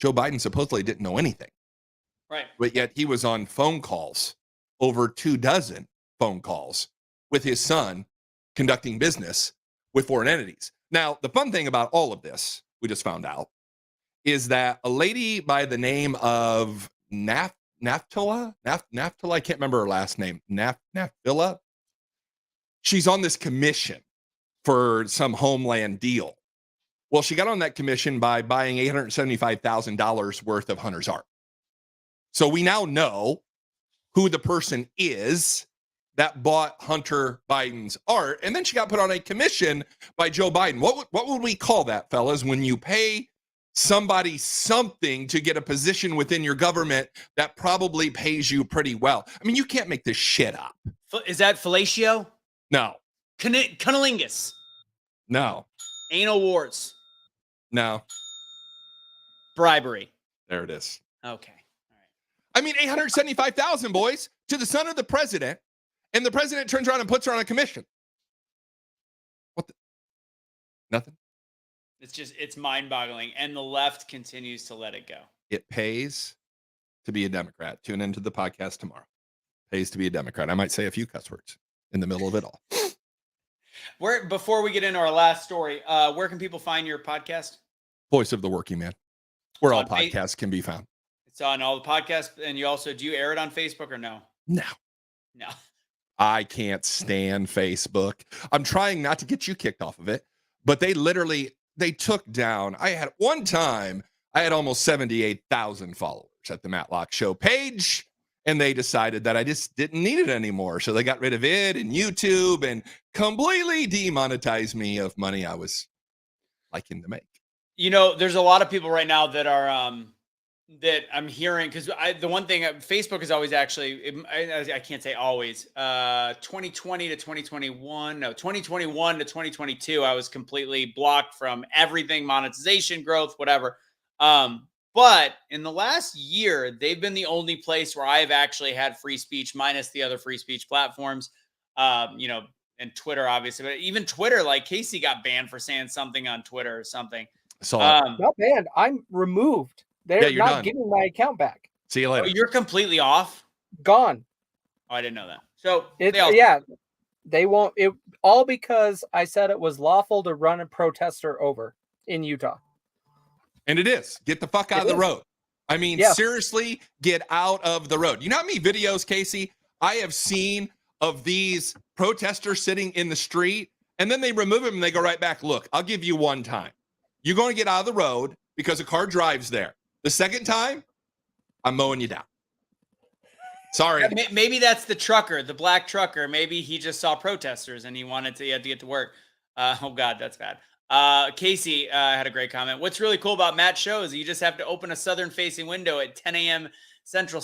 Joe Biden supposedly didn't know anything. Right. But yet he was on phone calls, over 24 phone calls with his son conducting business with foreign entities. Now, the fun thing about all of this, we just found out, is that a lady by the name of Naftula, I can't remember her last name, Naftula. She's on this commission for some homeland deal. Well, she got on that commission by buying $875,000 worth of Hunter's art. So we now know who the person is that bought Hunter Biden's art. And then she got put on a commission by Joe Biden. What would we call that, fellas, when you pay somebody something to get a position within your government that probably pays you pretty well? I mean, you can't make this shit up. Is that fellatio? No. Cunnilingus? No. Anal wars? No. Bribery? There it is. Okay. All right. I mean, 875,000, boys, to the son of the president, and the president turns around and puts her on a commission. What the? Nothing? It's mind-boggling, and the left continues to let it go. It pays to be a Democrat. Tune into the podcast tomorrow. Pays to be a Democrat. I might say a few cuss words in the middle of it all. Before we get into our last story, where can people find your podcast? Voice of the Working Man, where all podcasts can be found. It's on all the podcasts, and do you air it on Facebook or no? No. I can't stand Facebook. I'm trying not to get you kicked off of it, but they took down. I had almost 78,000 followers at the Matlock Show page, and they decided that I just didn't need it anymore. So they got rid of it and YouTube and completely demonetized me of money I was liking to make. There's a lot of people right now that are that I'm hearing, because the one thing, Facebook is always actually, I can't say always, 2020 to 2021, no, 2021 to 2022, I was completely blocked from everything, monetization, growth, whatever. But in the last year, they've been the only place where I've actually had free speech, minus the other free speech platforms. and Twitter, obviously, but even Twitter, like Casey got banned for saying something on Twitter or something. So Not banned. I'm removed. They're you're not done. giving my account back. see you Oh, later. you're completely off. Gone. Oh, I didn't know that. So They won't. It all because I said it was lawful to run a protester over in Utah. And it is. Get the fuck out of the road. I mean, seriously, get out of the road. You know how many videos, Casey, I have seen of these protesters sitting in the street, and then they remove them and they go right back. Look, I'll give you one time. You're going to get out of the road because a car drives there. The second time, I'm mowing you down. Sorry. Maybe that's the trucker, the black trucker. Maybe he just saw protesters and he had to get to work. Oh God, that's bad. Casey had a great comment. What's really cool about Matt's show is you just have to open a southern facing window at 10 a.m. Central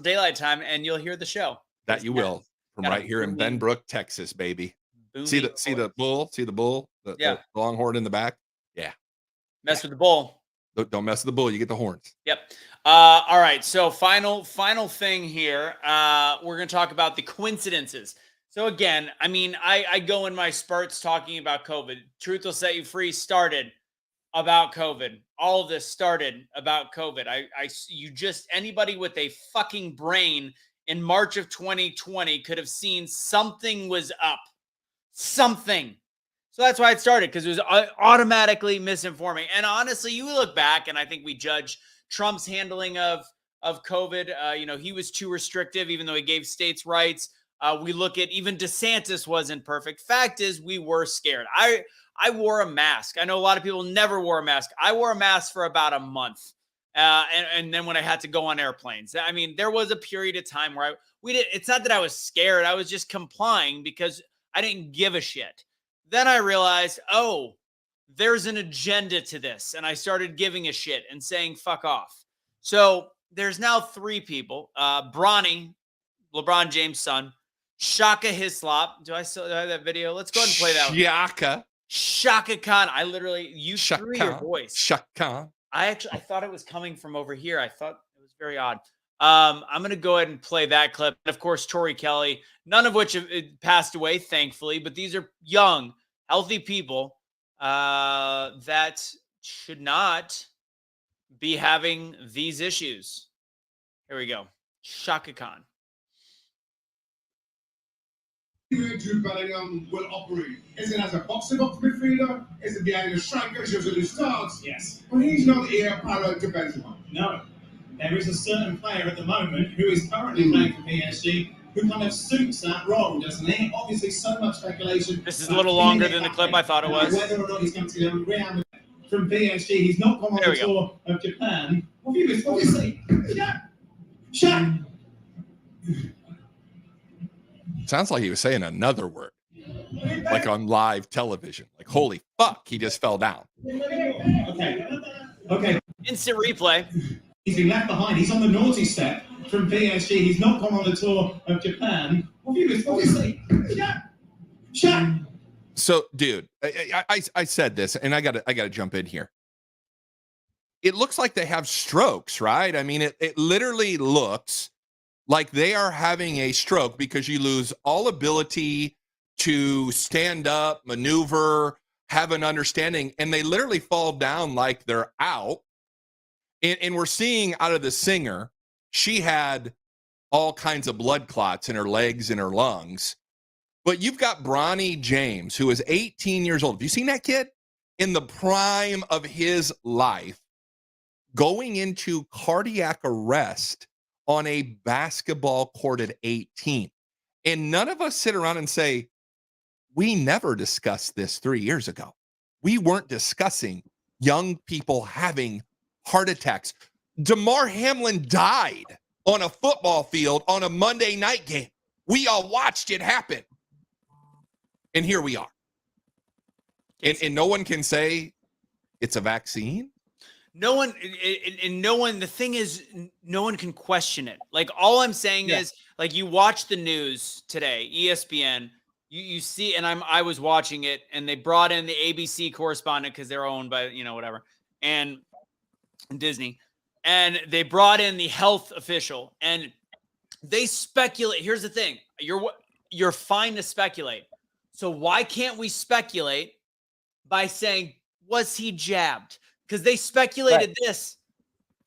Daylight Time and you'll hear the show. That you will from right here in Benbrook, Texas, baby. See the bull, the longhorn in the back. Yeah. Mess with the bull. Don't mess with the bull. You get the horns. Yep. All right. So final thing here. We're going to talk about the coincidences. So again, I mean, I go in my spurts talking about COVID. Truth Will Set You Free started about COVID. All of this started about COVID. Anybody with a fucking brain in March of 2020 could have seen something was up. Something. So that's why it started, because it was automatically misinforming. And honestly, you look back, and I think we judge Trump's handling of COVID. He was too restrictive, even though he gave states rights. We look at even DeSantis wasn't perfect. Fact is, we were scared. I wore a mask. I know a lot of people never wore a mask. I wore a mask for about a month. And then when I had to go on airplanes, I mean, there was a period of time where it's not that I was scared. I was just complying because I didn't give a shit. Then I realized, oh, there's an agenda to this. And I started giving a shit and saying, fuck off. So there's now 3 people, Bronny, LeBron James' son, Shaka Hislop. Do I still have that video? Let's go ahead and play that one. Shaka Khan. I literally, you threw your voice. Shaka. I thought it was coming from over here. I thought it was very odd. I'm going to go ahead and play that clip. And of course, Tori Kelly, none of which have passed away, thankfully, but these are young, healthy people that should not be having these issues. Here we go. Shaka Khan. Jude Bellingham will operate. Is it as a box midfielder? Is it behind the striker? Is it the starts? Yes. Well, he's not here parallel to Benzema. No. There is a certain player at the moment who is currently playing for PSG who kind of suits that role, doesn't he? Obviously, so much speculation. This is a little longer than the clip I thought it was. Whether or not he's going to get Real from PSG, he's not gone on the tour of Japan. What have you see? Shaq. Sounds like he was saying another word, like on live television. Like, holy fuck, he just fell down. Okay. Instant replay. He's been left behind. He's on the naughty step from PSG. He's not gone on the tour of Japan. What have you see? Shaq. So, dude, I said this, and I gotta jump in here. It looks like they have strokes, right? I mean, it literally looks like they are having a stroke because you lose all ability to stand up, maneuver, have an understanding, and they literally fall down like they're out. And we're seeing out of the singer, she had all kinds of blood clots in her legs and her lungs. But you've got Bronny James, who is 18 years old. Have you seen that kid? In the prime of his life, going into cardiac arrest on a basketball court at 18. And none of us sit around and say, we never discussed this 3 years ago. We weren't discussing young people having heart attacks. DeMar Hamlin died on a football field on a Monday night game. We all watched it happen. And here we are. And no one can say it's a vaccine. No one, the thing is, no one can question it. Like, all I'm saying is, like, you watch the news today, ESPN, you see, and I was watching it, and they brought in the ABC correspondent because they're owned by, whatever, and Disney, and they brought in the health official, and they speculate. Here's the thing. You're fine to speculate. So why can't we speculate by saying, was he jabbed? Because they speculated this.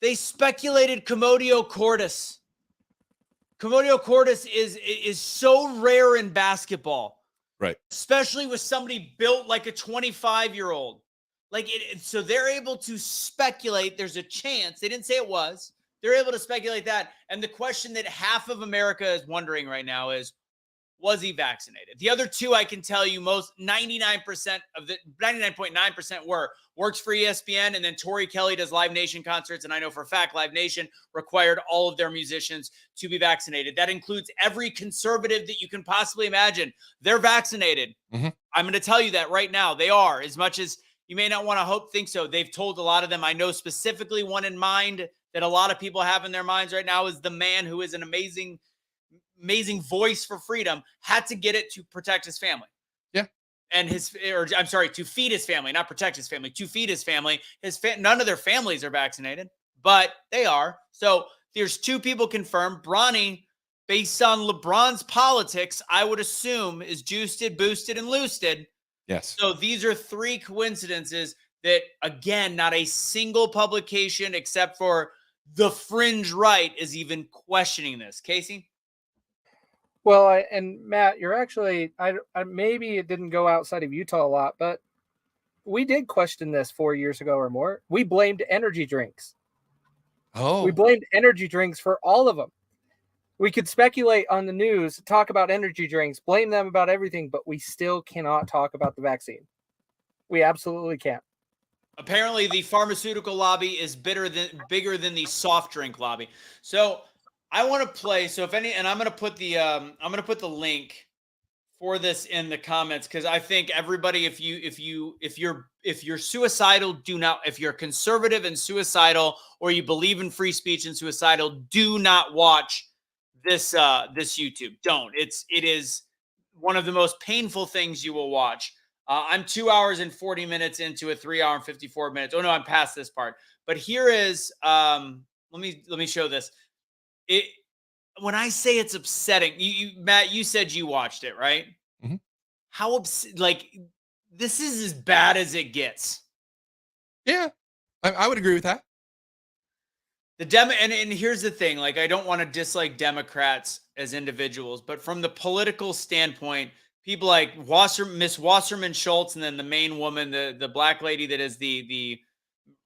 They speculated Commotio cordis. Commotio cordis is so rare in basketball. Right. Especially with somebody built like a 25-year-old. So they're able to speculate there's a chance. They didn't say it was. They're able to speculate that. And the question that half of America is wondering right now is, was he vaccinated? The other two, I can tell you, most 99.9% works for ESPN. And then Tori Kelly does Live Nation concerts. And I know for a fact Live Nation required all of their musicians to be vaccinated. That includes every conservative that you can possibly imagine. They're vaccinated. Mm-hmm. I'm going to tell you that right now. They are, as much as you may not want to think so. They've told a lot of them. I know specifically one in mind that a lot of people have in their minds right now is the man who is an amazing voice for freedom, had to get it to protect his family. Yeah. And to feed his family, not protect his family, to feed his family. None of their families are vaccinated, but they are. So there's two people confirmed. Bronny, based on LeBron's politics, I would assume is juiced, boosted, and loosted. Yes. So these are three coincidences that, again, not a single publication except for the fringe right is even questioning this. Casey? Well, and Matt, you're actually, I maybe it didn't go outside of Utah a lot, but we did question this 4 years ago or more. We blamed energy drinks. Oh. We blamed energy drinks for all of them. We could speculate on the news, talk about energy drinks, blame them about everything, but we still cannot talk about the vaccine. We absolutely can't. Apparently, the pharmaceutical lobby is bigger than the soft drink lobby. So I want to play. So and I'm going to put the link for this in the comments, because I think everybody, if you're suicidal, if you're conservative and suicidal, or you believe in free speech and suicidal, do not watch this YouTube. Don't. It is one of the most painful things you will watch. I'm 2 hours and 40 minutes into a 3 hour and 54 minutes. Oh no, I'm past this part. But here is let me show this. When I say it's upsetting, Matt, you said you watched it, right? Mm-hmm. How this is as bad as it gets. Yeah, I would agree with that. And here's the thing, I don't want to dislike Democrats as individuals, but from the political standpoint, people like Miss Wasserman Schultz, and then the main woman, the black lady that is the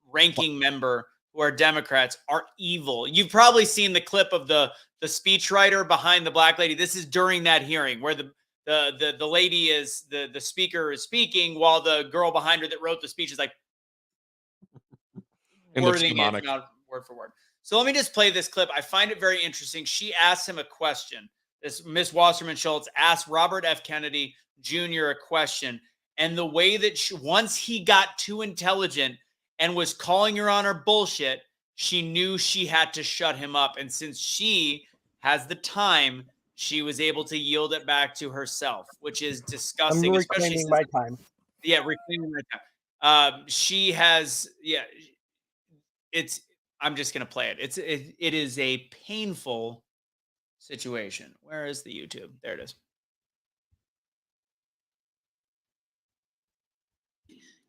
ranking member, who are Democrats, are evil. You've probably seen the clip of the speechwriter behind the black lady. This is during that hearing where the lady is the speaker is speaking while the girl behind her that wrote the speech is wording it out word for word. So let me just play this clip. I find it very interesting. She asked him a question. This Miss Wasserman Schultz asked Robert F. Kennedy Jr. a question, and the way that once he got too intelligent and was calling her on her bullshit, she knew she had to shut him up. And since she has the time, she was able to yield it back to herself, which is disgusting. I'm reclaiming my time. Yeah, reclaiming my time. She has, I'm just going to play it. It is a painful situation. Where is the YouTube? There it is.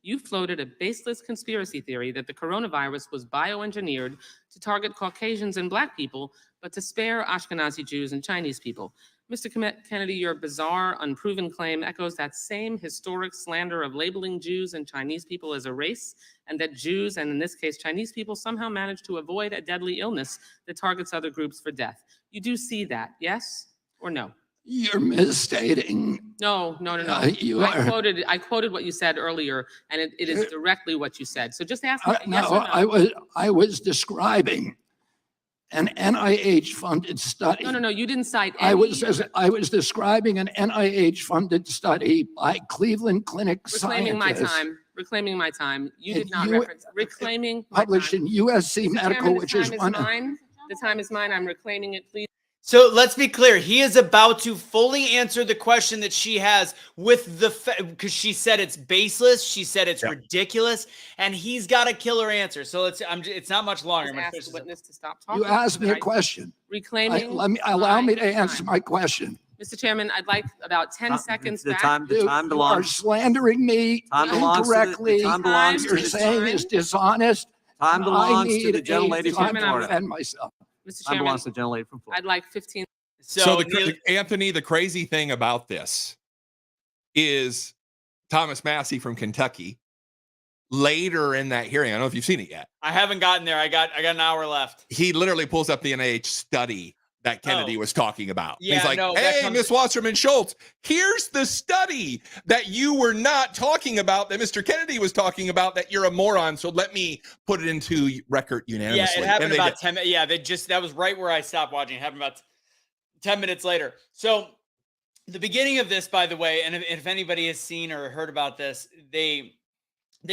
You floated a baseless conspiracy theory that the coronavirus was bioengineered to target Caucasians and Black people, but to spare Ashkenazi Jews and Chinese people. Mr. Kennedy, your bizarre, unproven claim echoes that same historic slander of labeling Jews and Chinese people as a race, and that Jews, and in this case Chinese people, somehow managed to avoid a deadly illness that targets other groups for death. You do see that, yes or no? You're misstating. No. I quoted what you said earlier, and it is directly what you said. So just ask me. Yes or no. I was describing an NIH-funded study. No. You didn't cite any. I was describing an NIH-funded study by Cleveland Clinic scientists. Reclaiming my time. You did not reference reclaiming. Published in USC Medical, which is one. The time is mine. I'm reclaiming it. Please. So let's be clear. He is about to fully answer the question that she has with because she said it's baseless. She said it's ridiculous, and he's got a killer answer. So it's not much longer. Just ask the witness to stop talking. You asked me a question. Reclaiming. Allow me to answer my question. Mr. Chairman, I'd like about 10 seconds The back. time You are belongs. slandering me Time belongs to the- incorrectly. time belongs What you're to the- saying is dishonest. Time I belongs to need the gentlelady a from time to Florida. defend myself. Mr. Time Chairman, belongs to the gentlelady from Florida. I'd like 15. So, Neil- Anthony, the crazy thing about this is Thomas Massey from Kentucky later in that hearing, I don't know if you've seen it yet. I haven't gotten there. I got an hour left. He literally pulls up the NIH study that Kennedy was talking about. Yeah, He's like, no, that hey, comes- Miss Wasserman Schultz, here's the study that you were not talking about, that Mr. Kennedy was talking about, that you're a moron. So let me put it into record unanimously. Yeah, it happened And they about did. 10 minutes. Yeah, that was right where I stopped watching. It happened about 10 minutes later. So the beginning of this, by the way, and if anybody has seen or heard about this, they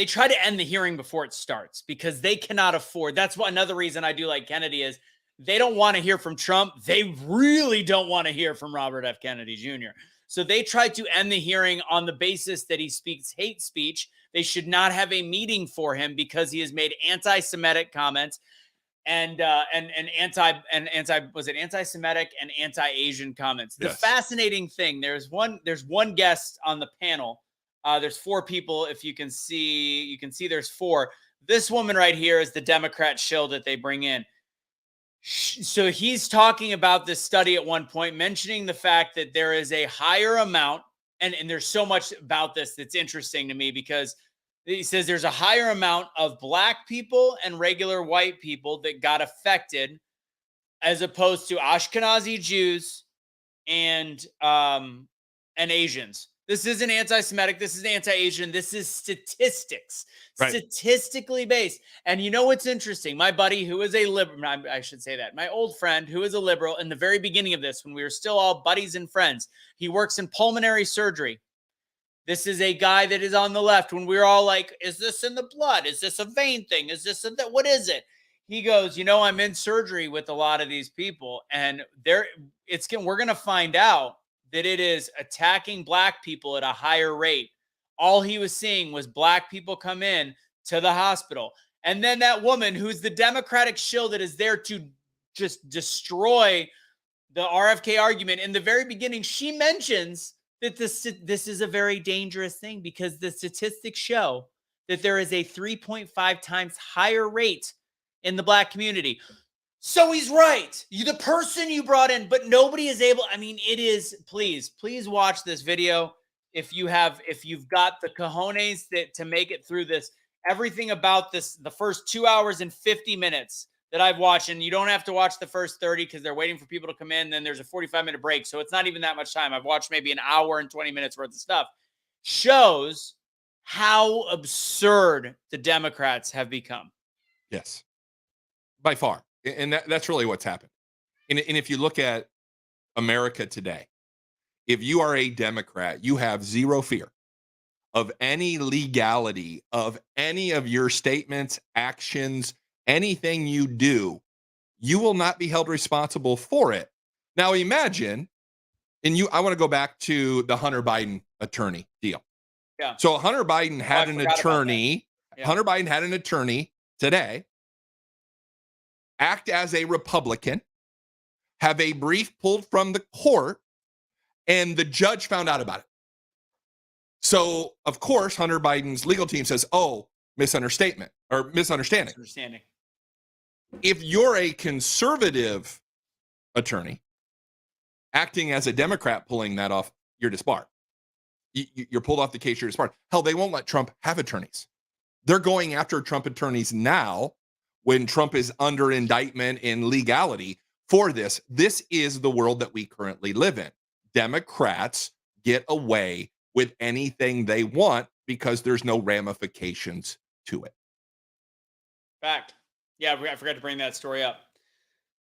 try to end the hearing before it starts because they cannot afford. That's what another reason I do like Kennedy is they don't want to hear from Trump. They really don't want to hear from Robert F. Kennedy Jr. So they try to end the hearing on the basis that he speaks hate speech. They should not have a meeting for him because he has made anti-Semitic comments and anti-Semitic and anti-Asian comments. The Yes. fascinating thing, there's one guest on the panel. There's 4 people. If you can see there's 4. This woman right here is the Democrat shill that they bring in. So he's talking about this study at one point, mentioning the fact that there is a higher amount, and there's so much about this that's interesting to me because he says there's a higher amount of black people and regular white people that got affected as opposed to Ashkenazi Jews and Asians. This isn't anti-Semitic. This is anti-Asian. This is statistics, Right. statistically based. And you know what's interesting? My buddy, who is a liberal, I should say that, my old friend, who is a liberal, in the very beginning of this, when we were still all buddies and friends, he works in pulmonary surgery. This is a guy that is on the left. When we were all like, "Is this in the blood? Is this a vein thing? Is this what is it?" He goes, "I'm in surgery with a lot of these people, and we're gonna find out that it is attacking black people at a higher rate." All he was seeing was black people come in to the hospital. And then that woman who's the Democratic shill that is there to just destroy the RFK argument, in the very beginning, she mentions that this is a very dangerous thing because the statistics show that there is a 3.5 times higher rate in the black community. So he's right. The person you brought in, but nobody is able. I mean, it is, please watch this video. If you've got the cojones to make it through this, everything about this, the first 2 hours and 50 minutes that I've watched, and you don't have to watch the first 30 because they're waiting for people to come in. Then there's a 45-minute break. So it's not even that much time. I've watched maybe an hour and 20 minutes worth of stuff. Shows how absurd the Democrats have become. Yes, by far. And that's really what's happened. And if you look at America today, if you are a Democrat, you have zero fear of any legality of any of your statements, actions, anything you do. You will not be held responsible for it. Now imagine, I want to go back to the Hunter Biden attorney deal. Yeah. So Hunter Biden had an attorney. Yeah. Hunter Biden had an attorney today act as a Republican, have a brief pulled from the court, and the judge found out about it. So, of course, Hunter Biden's legal team says, "Oh, misunderstanding." If you're a conservative attorney acting as a Democrat pulling that off, you're disbarred. You're pulled off the case, you're disbarred. Hell, they won't let Trump have attorneys. They're going after Trump attorneys now when Trump is under indictment in legality for this. This is the world that we currently live in. Democrats get away with anything they want because there's no ramifications to it. Fact. Yeah, I forgot to bring that story up.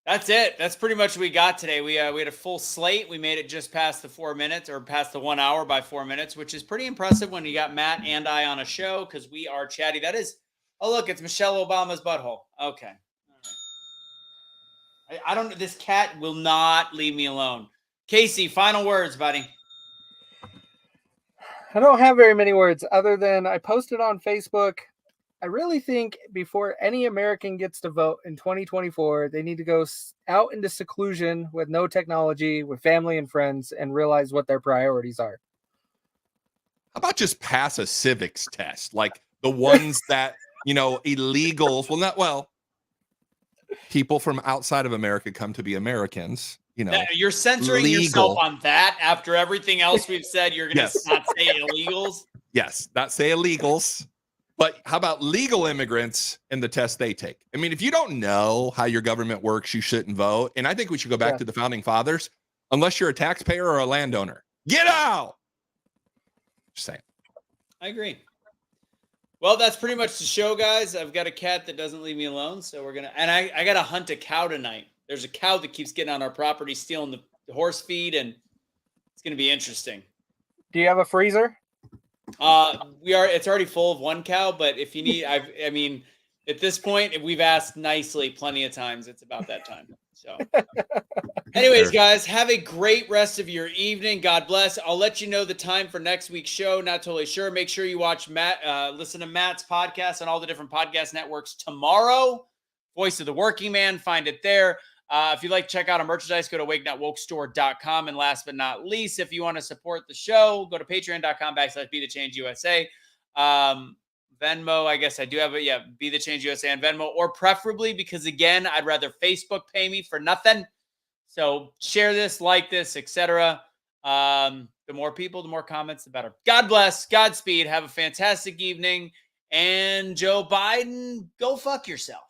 That's it. That's pretty much what we got today. We had a full slate. We made it just past the 4 minutes, or past the 1 hour by 4 minutes, which is pretty impressive when you got Matt and I on a show because we are chatty. That is, oh, look, it's Michelle Obama's butthole. Okay. All right. I don't, this cat will not leave me alone. Casey, final words, buddy. I don't have very many words other than I posted on Facebook I really think before any American gets to vote in 2024, they need to go out into seclusion with no technology, with family and friends, and realize what their priorities are. How about just pass a civics test? Like the ones that, illegals, people from outside of America come to be Americans, You're censoring yourself on that after everything else we've said. You're going to not say illegals? Yes, not say illegals. But how about legal immigrants and the test they take? I mean, if you don't know how your government works, you shouldn't vote. And I think we should go back to the founding fathers, unless you're a taxpayer or a landowner. Get out! Just saying. I agree. Well, that's pretty much the show, guys. I've got a cat that doesn't leave me alone, so we're gonna. And I gotta hunt a cow tonight. There's a cow that keeps getting on our property, stealing the horse feed, and it's gonna be interesting. Do you have a freezer? It's already full of one cow, but if you need, I mean, at this point, we've asked nicely plenty of times. It's about that time. So, anyways, guys, have a great rest of your evening. God bless. I'll let you know the time for next week's show. Not totally sure. Make sure you watch listen to Matt's podcast on all the different podcast networks tomorrow. Voice of the Working Man. Find it there. If you'd like to check out our merchandise, go to wakenotwokestore.com. And last but not least, if you want to support the show, go to patreon.com/BeTheChangeUSA. Venmo, I guess I do have it. Yeah, Be the Change USA and Venmo, or preferably, because again, I'd rather Facebook pay me for nothing. So share this, like this, etc. The more people, the more comments, the better. God bless. Godspeed. Have a fantastic evening. And Joe Biden, go fuck yourself.